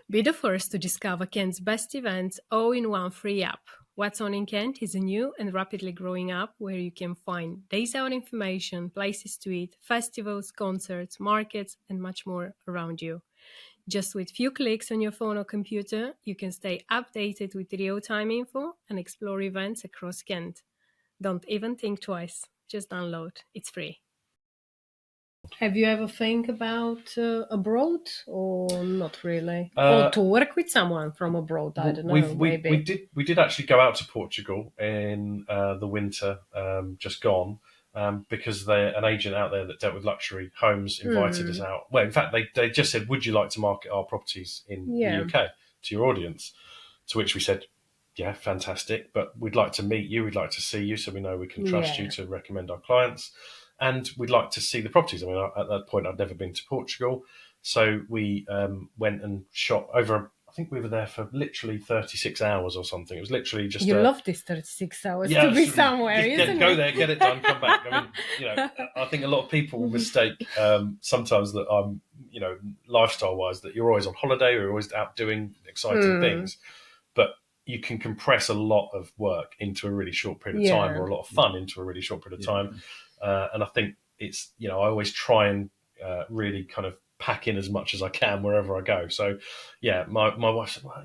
Be the first to discover Kent's best events all in one free app. What's On in Kent is a new and rapidly growing app where you can find days out information, places to eat, festivals, concerts, markets, and much more around you. Just with few clicks on your phone or computer, you can stay updated with real-time info and explore events across Kent. Don't even think twice. Just download. It's free. Have you ever think about abroad or not really? Or to work with someone from abroad? I don't know. Maybe we did actually go out to Portugal in the winter just gone. Because an agent out there that dealt with luxury homes invited us out. Well, in fact, they just said, would you like to market our properties in the UK to your audience? To which we said, yeah, fantastic, but we'd like to meet you, we'd like to see you so we know we can trust you to recommend our clients. And we'd like to see the properties. I mean, at that point, I'd never been to Portugal. So we went and shot over, I think we were there for literally 36 hours or something. It was literally just... You love this 36 hours to be somewhere, isn't it? Go there, get it done, come back. I mean, I think a lot of people mistake sometimes that I'm, lifestyle-wise, that you're always on holiday or you're always out doing exciting things. But you can compress a lot of work into a really short period of time, or a lot of fun into a really short period of time. And I think it's, I always try and really kind of pack in as much as I can wherever I go. So, yeah, my wife said, well,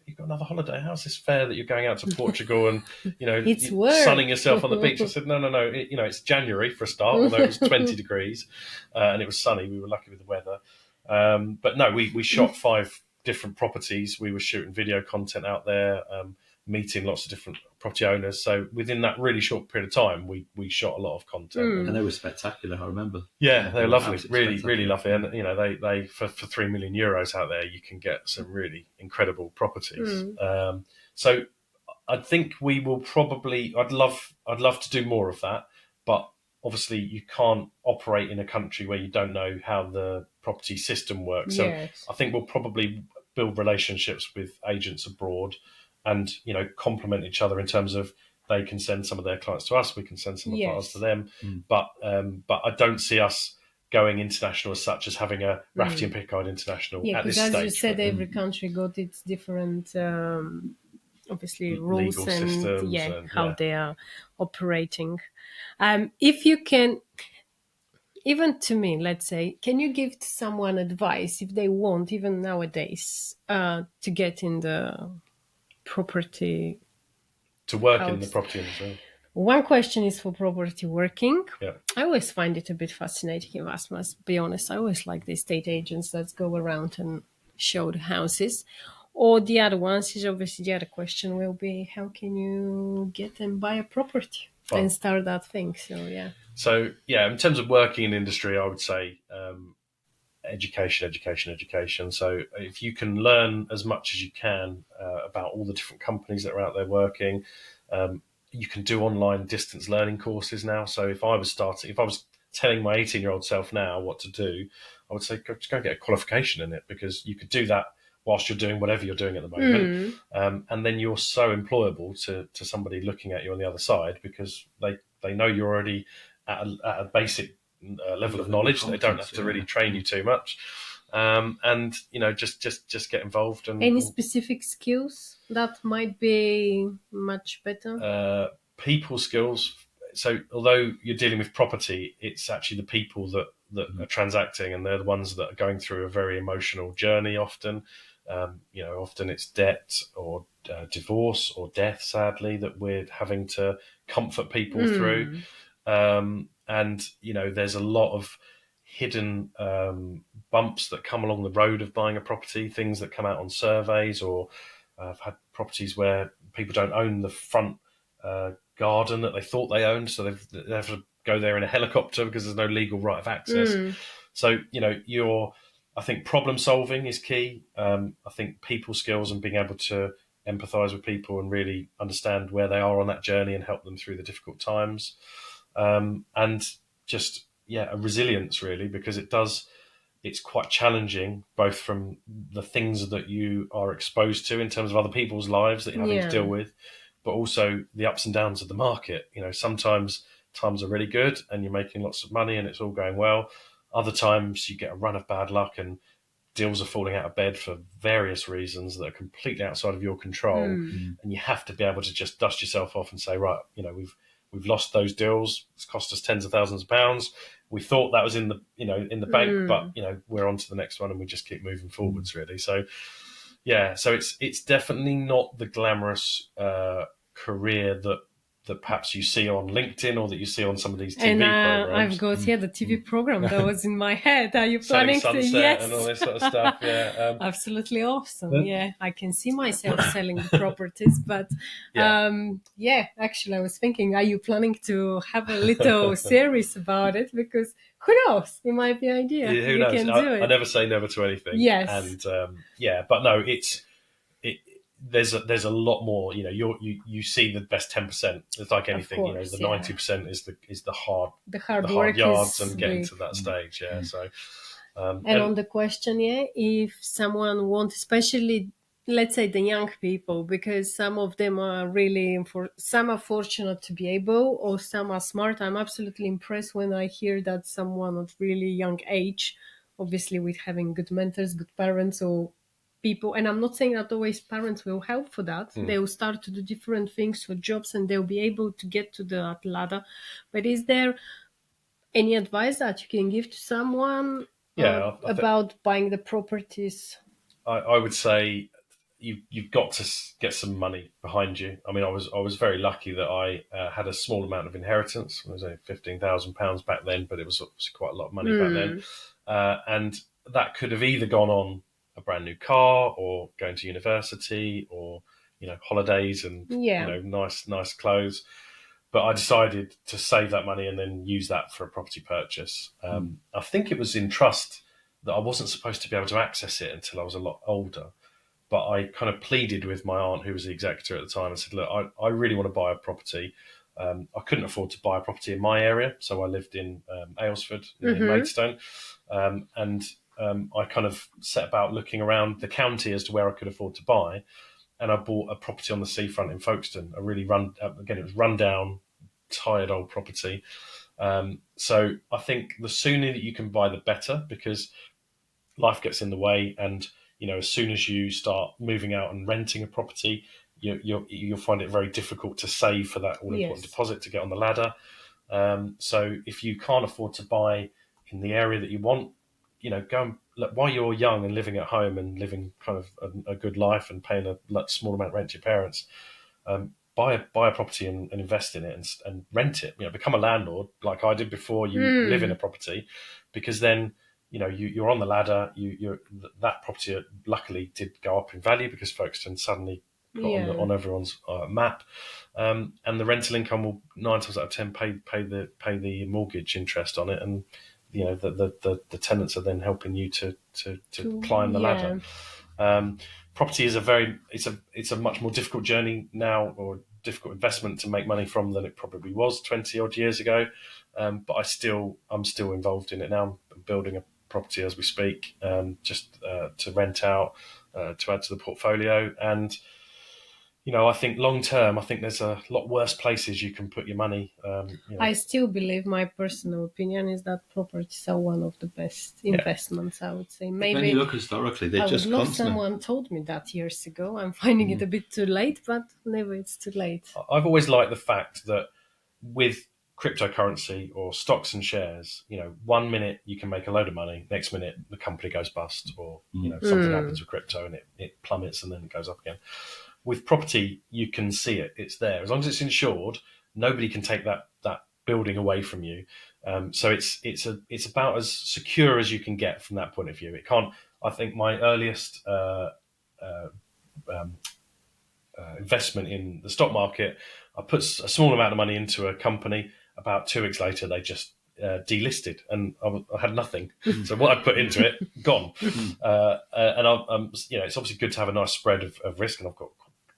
you've got another holiday. How's this fair that you're going out to Portugal and, it's sunning yourself on the beach? I said, no. It's January for a start, although it was 20 degrees and it was sunny. We were lucky with the weather. But no, we shot 5 different properties. We were shooting video content out there, meeting lots of different property owners. So within that really short period of time, we shot a lot of content. And they were spectacular, I remember. Yeah, they were lovely, really lovely. And, they for 3 million euros out there, you can get some really incredible properties. So I think we will probably, I'd love to do more of that, but obviously you can't operate in a country where you don't know how the property system works. So I think we'll probably build relationships with agents abroad and, complement each other in terms of they can send some of their clients to us, we can send some of ours to them. But I don't see us going international as such, as having a Rafferty and Pickard international at this stage. As you said, every country got its different, obviously, rules legal and systems how they are operating. If you can, even to me, let's say, can you give to someone advice if they want, even nowadays, to get in the property, to work in the property industry? One question is for property working. Yeah. I always find it a bit fascinating, if I must be honest. I always like the estate agents that go around and show the houses. Or the other ones is obviously the other question will be, how can you get and buy a property and start that thing? So, in terms of working in industry, I would say education. So if you can learn as much as you can about all the different companies that are out there working, you can do online distance learning courses now. So if I was telling my 18-year-old self now what to do, I would say just go and get a qualification in it, because you could do that whilst you're doing whatever you're doing at the moment. And then you're so employable to somebody looking at you on the other side, because they know you're already at a basic level of knowledge. They don't have to really train you too much. And just get involved. And any specific skills that might be much better? People skills. So although you're dealing with property, it's actually the people that are transacting, and they're the ones that are going through a very emotional journey often. Often it's debt or divorce or death, sadly, that we're having to comfort people through. And there's a lot of hidden bumps that come along the road of buying a property, things that come out on surveys, or I've had properties where people don't own the front garden that they thought they owned, so they have to go there in a helicopter because there's no legal right of access. So, I think problem solving is key. I think people skills and being able to empathise with people and really understand where they are on that journey and help them through the difficult times. And just, a resilience really, because it does it's quite challenging, both from the things that you are exposed to in terms of other people's lives that you're having to deal with, but also the ups and downs of the market. Sometimes times are really good and you're making lots of money and it's all going well. Other times you get a run of bad luck and deals are falling out of bed for various reasons that are completely outside of your control. And you have to be able to just dust yourself off and say, right, we've lost those deals. It's cost us tens of thousands of pounds. We thought that was in the bank, but we're on to the next one and we just keep moving forwards, really. So so it's definitely not the glamorous career that perhaps you see on LinkedIn or that you see on some of these TV programs. I've got the TV program that was in my head. Are you planning Selling to? Sunset Yes, and all this sort of stuff. Yeah, absolutely awesome. I can see myself selling the properties, but actually, I was thinking, are you planning to have a little series about it? Because who knows, it might be an idea. Who you knows? can do it. I never say never to anything. Yes, and but no, there's a lot more. You see the best 10%. It's like anything. Course, the 90% is the hard work yards and big. getting to that stage. Yeah. So and on the question, if someone wants, especially let's say the young people, because some of them are really, some are fortunate to be able, or some are smart. I'm absolutely impressed when I hear that someone at really young age, obviously with having good mentors, good parents, or people, and I'm not saying that always parents will help for that. They will start to do different things for jobs and they'll be able to get to that ladder. But is there any advice that you can give to someone about buying the properties? I would say you've got to get some money behind you. I mean, I was very lucky that I had a small amount of inheritance. It was only £15,000 back then, but it was obviously quite a lot of money back then, and that could have either gone on a brand new car or going to university or holidays and nice clothes. But I decided to save that money and then use that for a property purchase. I think it was in trust that I wasn't supposed to be able to access it until I was a lot older. But I kind of pleaded with my aunt, who was the executor at the time, and said, look, I really want to buy a property. I couldn't afford to buy a property in my area, so I lived in Aylesford, in Maidstone. And I kind of set about looking around the county as to where I could afford to buy. And I bought a property on the seafront in Folkestone, it was run down, tired old property. So I think the sooner that you can buy, the better, because life gets in the way. And, as soon as you start moving out and renting a property, you'll find it very difficult to save for that all-important deposit to get on the ladder. So if you can't afford to buy in the area that you want, go and look, while you're young and living at home and living kind of a good life and paying a small amount of rent to your parents, buy a property and invest in it and rent it. Become a landlord like I did before you live in a property, because then you're on the ladder. That property luckily did go up in value because Folkestone suddenly got on everyone's map, and the rental income will 9 times out of 10 pay the mortgage interest on it, and the tenants are then helping you to climb the ladder. Property is it's a much more difficult journey now, or difficult investment to make money from, than it probably was 20 odd years ago. But I'm still involved in it now. I'm building a property as we speak, just to rent out, to add to the portfolio. And I think long term, there's a lot worse places you can put your money. I still believe, my personal opinion is that properties are one of the best investments, I would say. Maybe when you look historically, they're just I would love constant. someone told me that years ago. I'm finding it a bit too late, but never it's too late. I've always liked the fact that with cryptocurrency or stocks and shares, 1 minute you can make a load of money, next minute the company goes bust, or something happens with crypto and it plummets and then it goes up again. With property, you can see it; it's there. As long as it's insured, nobody can take that building away from you. So it's about as secure as you can get from that point of view. It can't. I think my earliest investment in the stock market, I put a small amount of money into a company. About 2 weeks later, they just delisted, and I had nothing. So what I put into it, gone. And it's obviously good to have a nice spread of risk, and I've got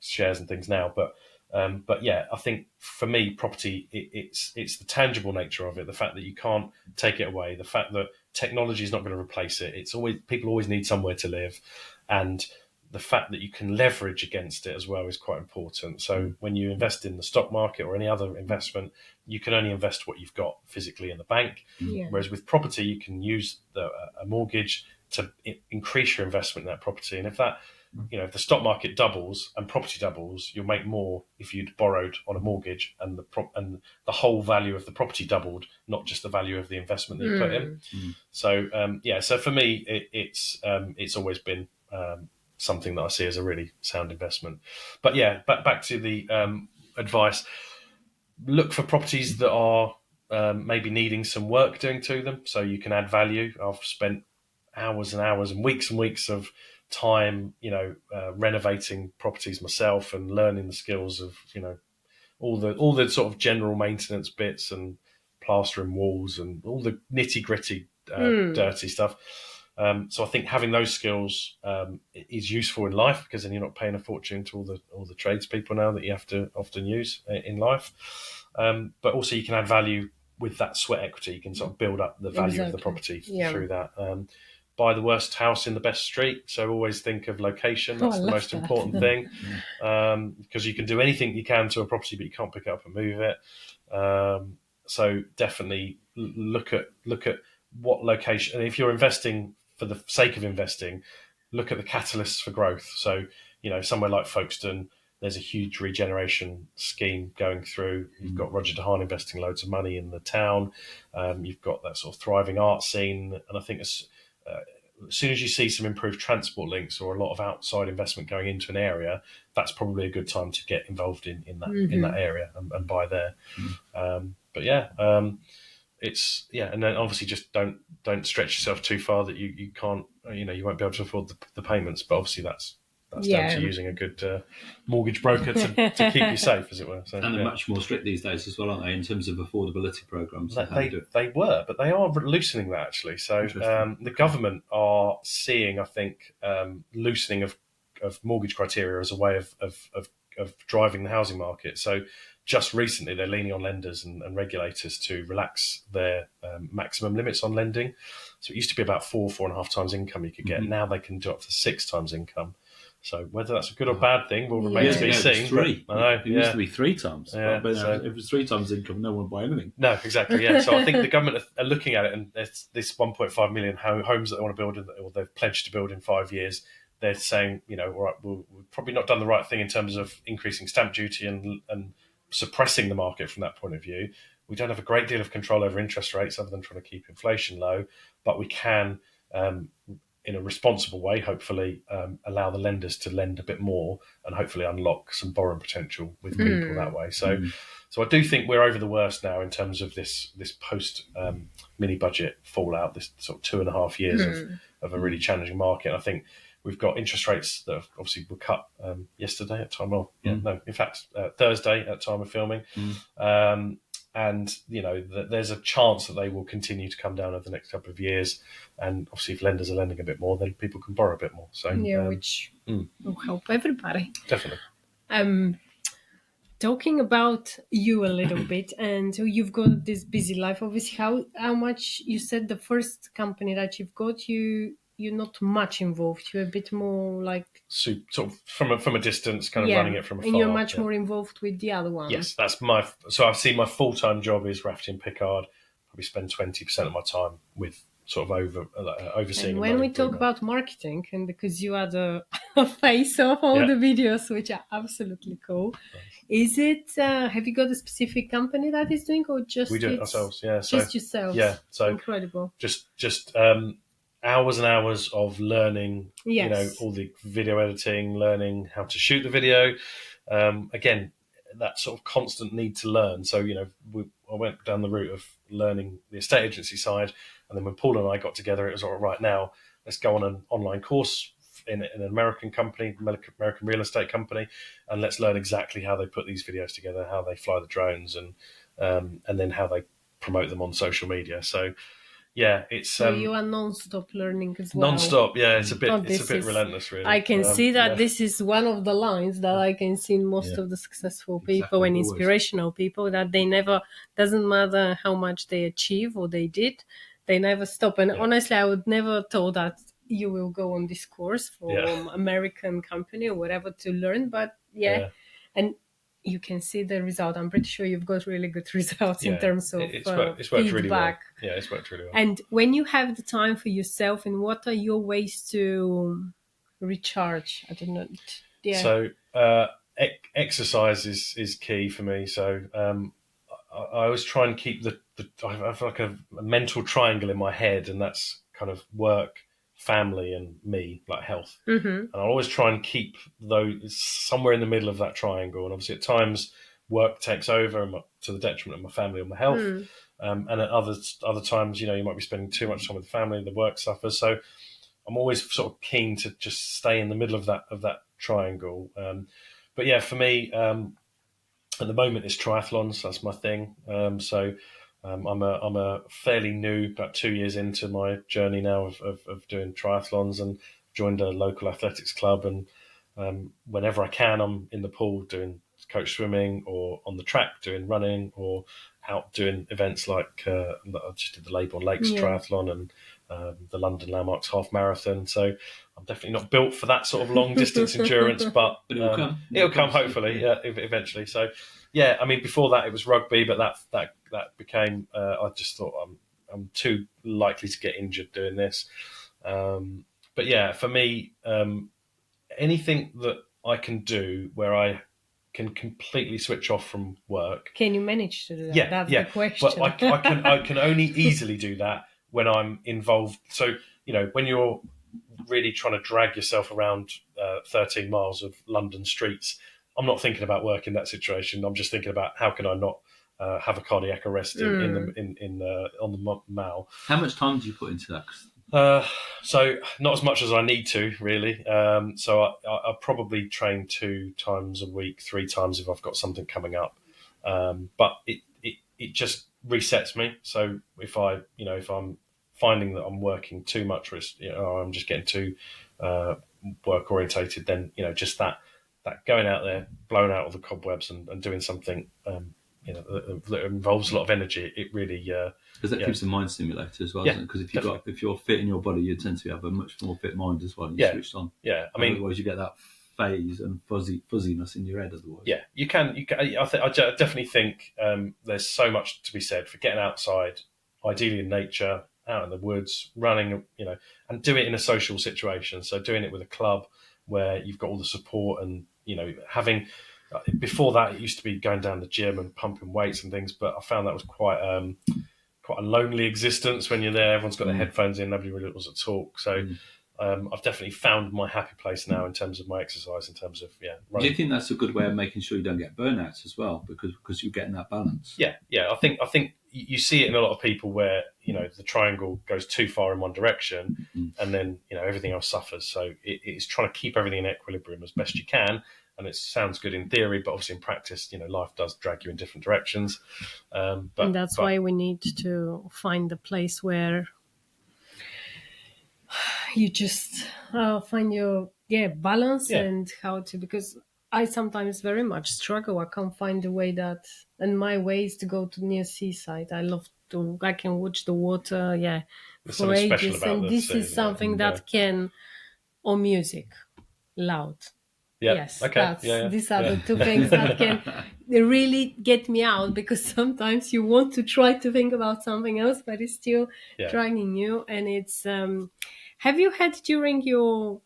shares and things now. But I think for me, property, it's the tangible nature of it, the fact that you can't take it away, the fact that technology is not going to replace it. It's always, people always need somewhere to live, and the fact that you can leverage against it as well is quite important. So when you invest in the stock market or any other investment, you can only invest what you've got physically in the bank. Yeah. Whereas with property, you can use a mortgage to increase your investment in that property. And if that, if the stock market doubles and property doubles, you'll make more if you'd borrowed on a mortgage and the whole value of the property doubled, not just the value of the investment that you put in. So so for me, it's always been something that I see as a really sound investment. But yeah, back to the advice: look for properties that are maybe needing some work doing to them, so you can add value. I've spent hours and hours and weeks of time, renovating properties myself and learning the skills of, all the sort of general maintenance bits and plastering walls and all the nitty gritty, dirty stuff. So I think having those skills is useful in life, because then you're not paying a fortune to all the tradespeople now that you have to often use in life. But also you can add value with that sweat equity. You can sort of build up the value of the property through that. Buy the worst house in the best street. So always think of location. That's the most important thing, because you can do anything you can to a property, but you can't pick it up and move it. So definitely look at what location. And if you're investing for the sake of investing, look at the catalysts for growth. So, somewhere like Folkestone, there's a huge regeneration scheme going through. You've got Roger DeHaan investing loads of money in the town. You've got that sort of thriving art scene. And I think as soon as you see some improved transport links or a lot of outside investment going into an area, that's probably a good time to get involved in that area and buy there. It's and then obviously just don't stretch yourself too far that you can't, you won't be able to afford the payments. But obviously that's down to using a good mortgage broker to keep you safe, as it were. So, and they're much more strict these days as well, aren't they, in terms of affordability programs? They were, but they are loosening that actually. So the government are seeing, I think, loosening of mortgage criteria as a way of driving the housing market. So just recently, they're leaning on lenders and regulators to relax their maximum limits on lending. So it used to be about 4.5 times income you could get. Now they can do up to 6 times income. So whether that's a good or bad thing will remain to be seen. Three. I know, it used to be 3 times. Yeah, but if it was 3 times income, no one would buy anything. No, exactly. Yeah. So I think the government are looking at it, and there's this 1.5 million homes that they want to build, or they've pledged to build in 5 years. They're saying, all right, we've probably not done the right thing in terms of increasing stamp duty and suppressing the market from that point of view. We don't have a great deal of control over interest rates other than trying to keep inflation low, but we can, in a responsible way, hopefully allow the lenders to lend a bit more and hopefully unlock some borrowing potential with people that way. So I do think we're over the worst now in terms of this post mini budget fallout, this sort of 2.5 years of a really challenging market. I think we've got interest rates that obviously were cut yesterday at time. Thursday at time of filming. And, there's a chance that they will continue to come down over the next couple of years. And obviously if lenders are lending a bit more, then people can borrow a bit more. So which will help everybody. Definitely. Talking about you a little bit, and so you've got this busy life, obviously. How much, you said the first company that you've got, you're not much involved. You're a bit more like sort of from a distance, kind of running it from afar. And you're much more involved with the other one. Yes, so I see my full-time job is Rafferty Pickard. Probably spend 20% of my time with sort of overseeing. And when we talk about marketing, and because you are the face of all the videos, which are absolutely cool, is it? Have you got a specific company that is doing, or just we do it ourselves? Yeah, just yourselves. Yeah, so incredible. Just hours and hours of learning, all the video editing, learning how to shoot the video. Again, that sort of constant need to learn. So, I went down the route of learning the estate agency side. And then when Paul and I got together, it was all right, now let's go on an online course in an American company, American real estate company, and let's learn exactly how they put these videos together, how they fly the drones, and then how they promote them on social media. So, yeah, it's so you are non-stop learning as well. Non-stop, yeah. It's a bit relentless, really. I can see that this is one of the lines that I can see in most of the successful people and inspirational people, that they never, doesn't matter how much they achieve or they did, They never stop. And Yeah. honestly, I would never thought that you will go on this course from Yeah. American company or whatever to learn. But yeah. And you can see the result. I'm pretty sure you've got really good results in terms of it's worked really well. feedback. Yeah, it's worked really well. And when you have the time for yourself, and what are your ways to recharge? I don't know. Yeah. So exercise is key for me. So I always try and keep I have like a mental triangle in my head, and that's kind of work, family, and me, like health. Mm-hmm. And I'll always try and keep those somewhere in the middle of that triangle. And obviously, at times, work takes over to the detriment of my family or my health. And at other times, you might be spending too much time with the family, the work suffers. So I'm always sort of keen to just stay in the middle of that triangle. But yeah, for me, at the moment, it's triathlons. That's my thing. I'm a fairly new, about 2 years into my journey now of doing triathlons, and joined a local athletics club. And whenever I can, I'm in the pool doing coach swimming, or on the track doing running, or out doing events like I just did the Labourne Lakes triathlon and the London Landmarks half marathon. So I'm definitely not built for that sort of long distance endurance, but it'll come hopefully eventually. So yeah, I mean, before that it was rugby, but that became I just thought I'm too likely to get injured doing this. But yeah, for me, anything that I can do where I can completely switch off from work. Can you manage to do that? Yeah, that's the question. But I can only easily do that when I'm involved. So, when you're really trying to drag yourself around 13 miles of London streets, I'm not thinking about work in that situation. I'm just thinking about how can I not have a cardiac arrest on the Mall. How much time do you put into that? So not as much as I need to, really. So I probably train 2 times a week, 3 times if I've got something coming up. But it just resets me. So if I'm finding that I'm working too much, or I'm just getting too work orientated, then just that going out there, blowing out all the cobwebs and doing something that involves a lot of energy. It really because that keeps the mind stimulated as well, doesn't it? Because if you're fit in your body, you tend to have a much more fit mind as well. And you're switched on. Yeah, I mean, otherwise you get that phase and fuzziness in your head. Otherwise, yeah, you can. I definitely think there's so much to be said for getting outside, ideally in nature, out in the woods, running, and do it in a social situation. So doing it with a club where you've got all the support, and having. Before that, it used to be going down the gym and pumping weights and things, but I found that was quite a lonely existence when you're there. Everyone's got their headphones in, nobody really wants to talk. So I've definitely found my happy place now in terms of my exercise, in terms of running. Do you think that's a good way of making sure you don't get burnouts as well, because you're getting that balance? Yeah. I think you see it in a lot of people where the triangle goes too far in one direction, and then everything else suffers. So it's trying to keep everything in equilibrium as best you can. And it sounds good in theory, but obviously in practice, life does drag you in different directions. And that's why we need to find a place where you just find your balance and how to, because I sometimes very much struggle. I can't find a way and my way is to go to near seaside. I can watch the water, for ages. And this is something that can, or music, loud. Yeah. Yes, okay. These are the 2 things that can really get me out, because sometimes you want to try to think about something else, but it's still dragging you. And it's have you had during your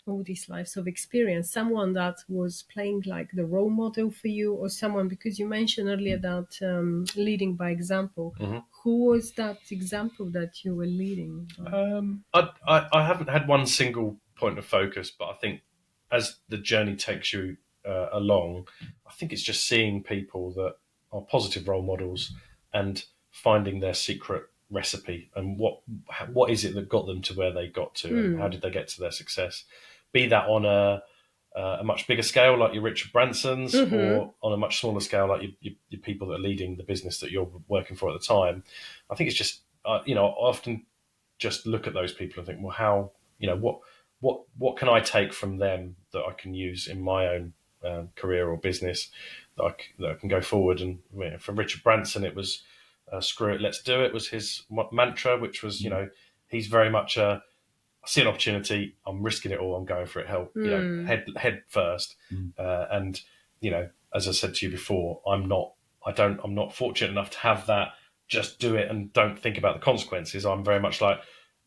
all these lives of experience someone that was playing like the role model for you, or someone, because you mentioned earlier that leading by example. Mm-hmm. Who was that example that you were leading by? I haven't had one single point of focus, but I think as the journey takes you along, I think it's just seeing people that are positive role models and finding their secret recipe, and what is it that got them to where they got to, and how did they get to their success? Be that on a much bigger scale like your Richard Bransons, or on a much smaller scale like your people that are leading the business that you're working for at the time. I think it's just I often just look at those people and think, well, how what can I take from them that I can use in my own career or business that I can go forward. And for Richard Branson, it was screw it, let's do it was his mantra, which was, he's very much I see an opportunity, I'm risking it all, I'm going for it, head first. And, as I said to you before, I'm not fortunate enough to have that just do it and don't think about the consequences. I'm very much like,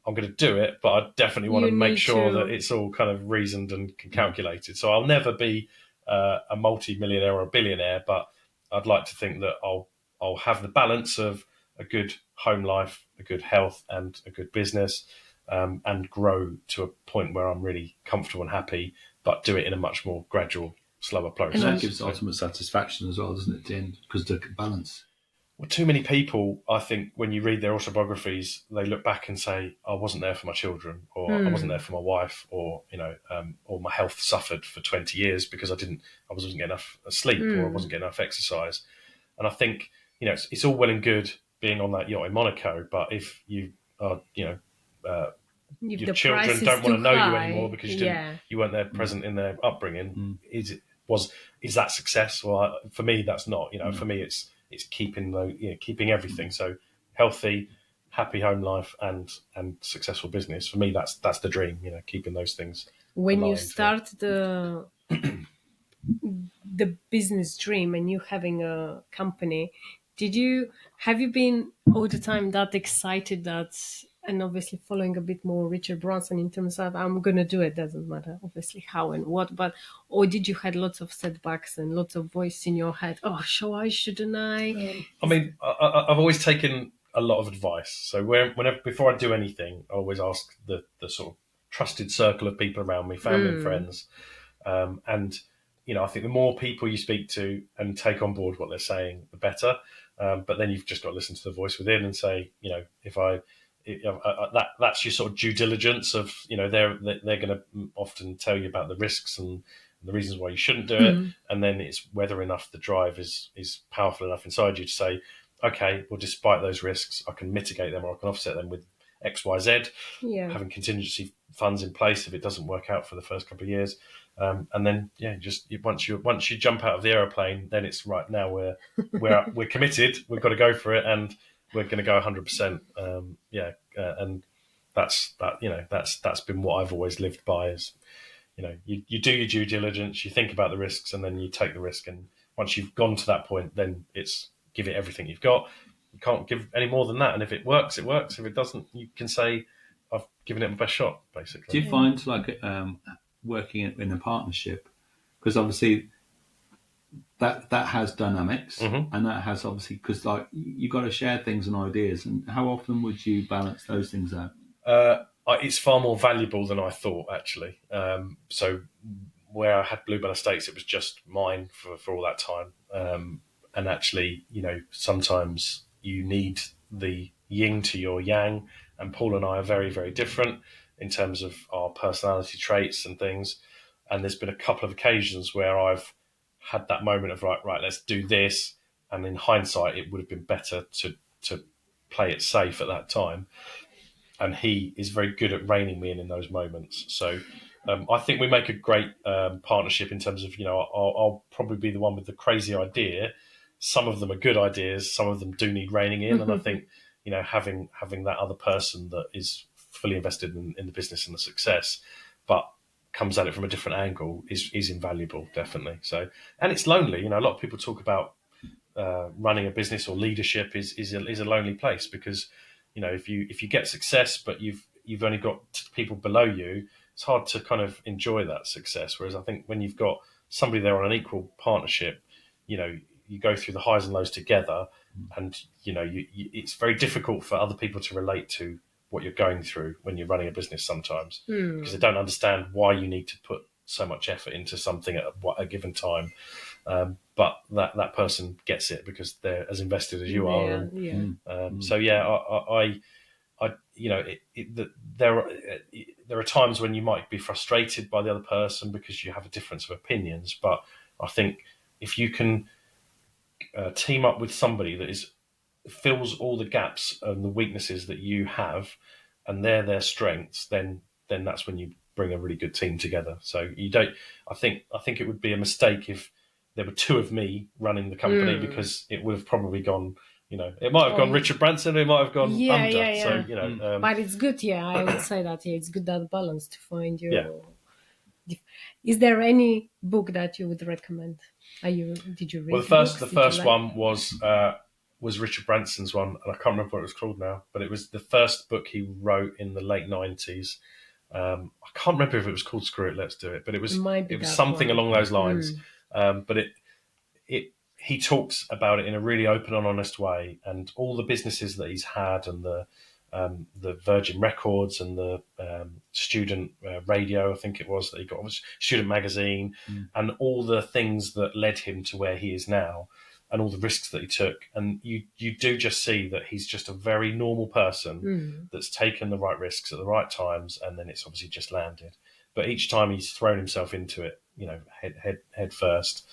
I'm going to do it, but I definitely want to make sure that it's all kind of reasoned and calculated. So I'll never be a multi-millionaire or a billionaire, but I'd like to think that I'll have the balance of a good home life, a good health, and a good business, and grow to a point where I'm really comfortable and happy, but do it in a much more gradual, slower process. And that gives ultimate satisfaction as well, doesn't it, at the end? Because the balance. Well, too many people, I think, when you read their autobiographies, they look back and say, I wasn't there for my children, or I wasn't there for my wife, or, or my health suffered for 20 years because I wasn't getting enough sleep or I wasn't getting enough exercise. And I think, it's all well and good being on that yacht in Monaco, but if you are, your children don't want to know you anymore because you weren't there present in their upbringing, is that success? Well, for me, that's not. For me, it's keeping everything. So healthy, happy home life and successful business. For me, that's the dream. Keeping those things. When you start the business dream and you having a company, have you been all the time that excited and obviously following a bit more Richard Branson in terms of I'm going to do it, doesn't matter obviously how and what, or did you had lots of setbacks and lots of voice in your head, shouldn't I? I've always taken a lot of advice. So whenever before I do anything, I always ask the sort of trusted circle of people around me, family and friends. And, I think the more people you speak to and take on board what they're saying, the better. But then you've just got to listen to the voice within and say, that's your sort of due diligence of, they're going to often tell you about the risks and the reasons why you shouldn't do it. And then it's whether enough the drive is powerful enough inside you to say, okay, well, despite those risks, I can mitigate them or I can offset them with X, Y, Z, having contingency funds in place if it doesn't work out for the first couple of years. And then, once you jump out of the aeroplane, then it's right now we're committed. We've got to go for it, and we're going to go 100%. And that's been what I've always lived by. Is you do your due diligence, you think about the risks, and then you take the risk. And once you've gone to that point, then it's give it everything you've got. You can't give any more than that. And if it works, it works. If it doesn't, you can say I've given it my best shot. Basically. Do you find working in a partnership, because obviously that has dynamics, and that has obviously, because you've got to share things and ideas, and how often would you balance those things out? It's far more valuable than I thought, actually. So where I had Bluebell Estates, it was just mine for all that time, and actually, sometimes you need the yin to your yang, and Paul and I are very, very different in terms of our personality traits and things. And there's been a couple of occasions where I've had that moment of right, let's do this. And in hindsight, it would have been better to play it safe at that time. And he is very good at reining me in those moments. So I think we make a great partnership in terms of, I'll probably be the one with the crazy idea. Some of them are good ideas. Some of them do need reining in. And I think, having that other person that is fully invested in the business and the success, but comes at it from a different angle is invaluable, definitely. So, and it's lonely. A lot of people talk about running a business or leadership is a lonely place because, if you get success, but you've only got people below you, it's hard to kind of enjoy that success. Whereas I think when you've got somebody there on an equal partnership, you go through the highs and lows together, and it's very difficult for other people to relate to what you're going through when you're running a business sometimes, because they don't understand why you need to put so much effort into something at a given time. But that person gets it because they're as invested as you are. There are times when you might be frustrated by the other person because you have a difference of opinions. But I think if you can team up with somebody that fills all the gaps and the weaknesses that you have, and they're their strengths, then that's when you bring a really good team together. So I think it would be a mistake if there were two of me running the company, because it would have probably gone It might have gone Oh, Richard Branson, it might have gone Yeah, under. yeah, So yeah. But it's good, I would say that, it's good, that balance to find your... Yeah. Is there any book that you would recommend? Did you read well, books? the Did you first like- one was Richard Branson's one, and I can't remember what it was called now, but it was the first book he wrote in the late 90s. I can't remember if it was called Screw It, Let's Do It, but it was might be it was that something one. along those lines. But he talks about it in a really open and honest way, and all the businesses that he's had, and the Virgin Records, and the student radio, I think it was, that he got, was Student Magazine, and all the things that led him to where he is now, and all the risks that he took. And you do just see that he's just a very normal person that's taken the right risks at the right times, and then it's obviously just landed. But each time he's thrown himself into it, head first.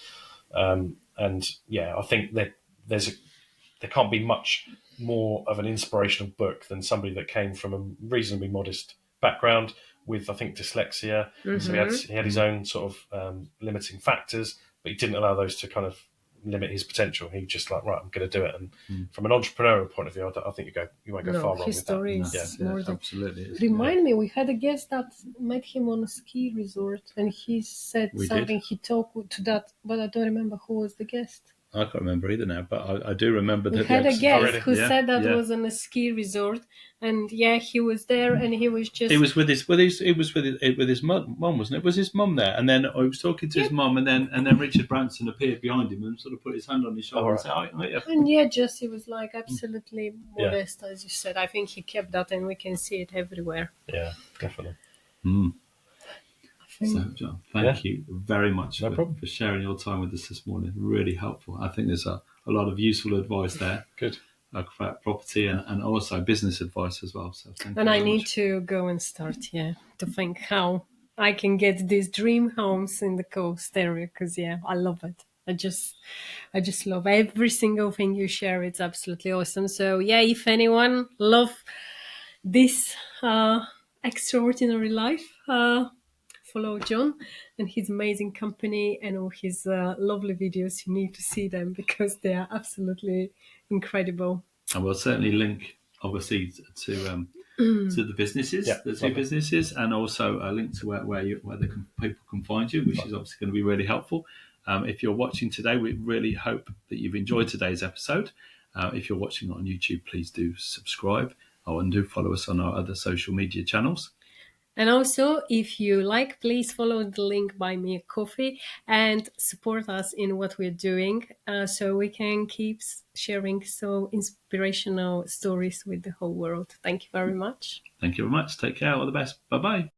And I think that there can't be much more of an inspirational book than somebody that came from a reasonably modest background with, I think, dyslexia. So he had his own sort of limiting factors, but he didn't allow those to kind of limit his potential. He just like, right, I'm going to do it. And from an entrepreneurial point of view, I think you won't go far wrong his with story that. is more than... Absolutely. Remind me, we had a guest that met him on a ski resort, and he said something. He talked to that, but I don't remember who was the guest. I can't remember either now, but I do remember that. We had a guest who Yeah, said that yeah. was on a ski resort, and he was there, and he was just... He was with his mum, wasn't it? Was his mum there? And then I was talking to his mum, and then Richard Branson appeared behind him and sort of put his hand on his shoulder and said, And just he was like absolutely modest, as you said. I think he kept that, and we can see it everywhere. Yeah, definitely. So, John, thank you very much No problem. for sharing your time with us this morning. Really helpful. I think there's a lot of useful advice there. Good. About property and also business advice as well. So thank you And I very need much. to go and start, to think how I can get these dream homes in the coast area, because I love it. I just love every single thing you share. It's absolutely awesome. So if anyone love this extraordinary life, follow John and his amazing company and all his lovely videos. You need to see them because they are absolutely incredible. And we'll certainly link, obviously, to the businesses, the two businesses, and also a link to where people can find you, which is obviously going to be really helpful. If you're watching today, we really hope that you've enjoyed today's episode. If you're watching on YouTube, please do subscribe and do follow us on our other social media channels. And also, if you like, please follow the link Buy Me a Coffee and support us in what we're doing so we can keep sharing so inspirational stories with the whole world. Thank you very much. Thank you very much. Take care. All the best. Bye-bye.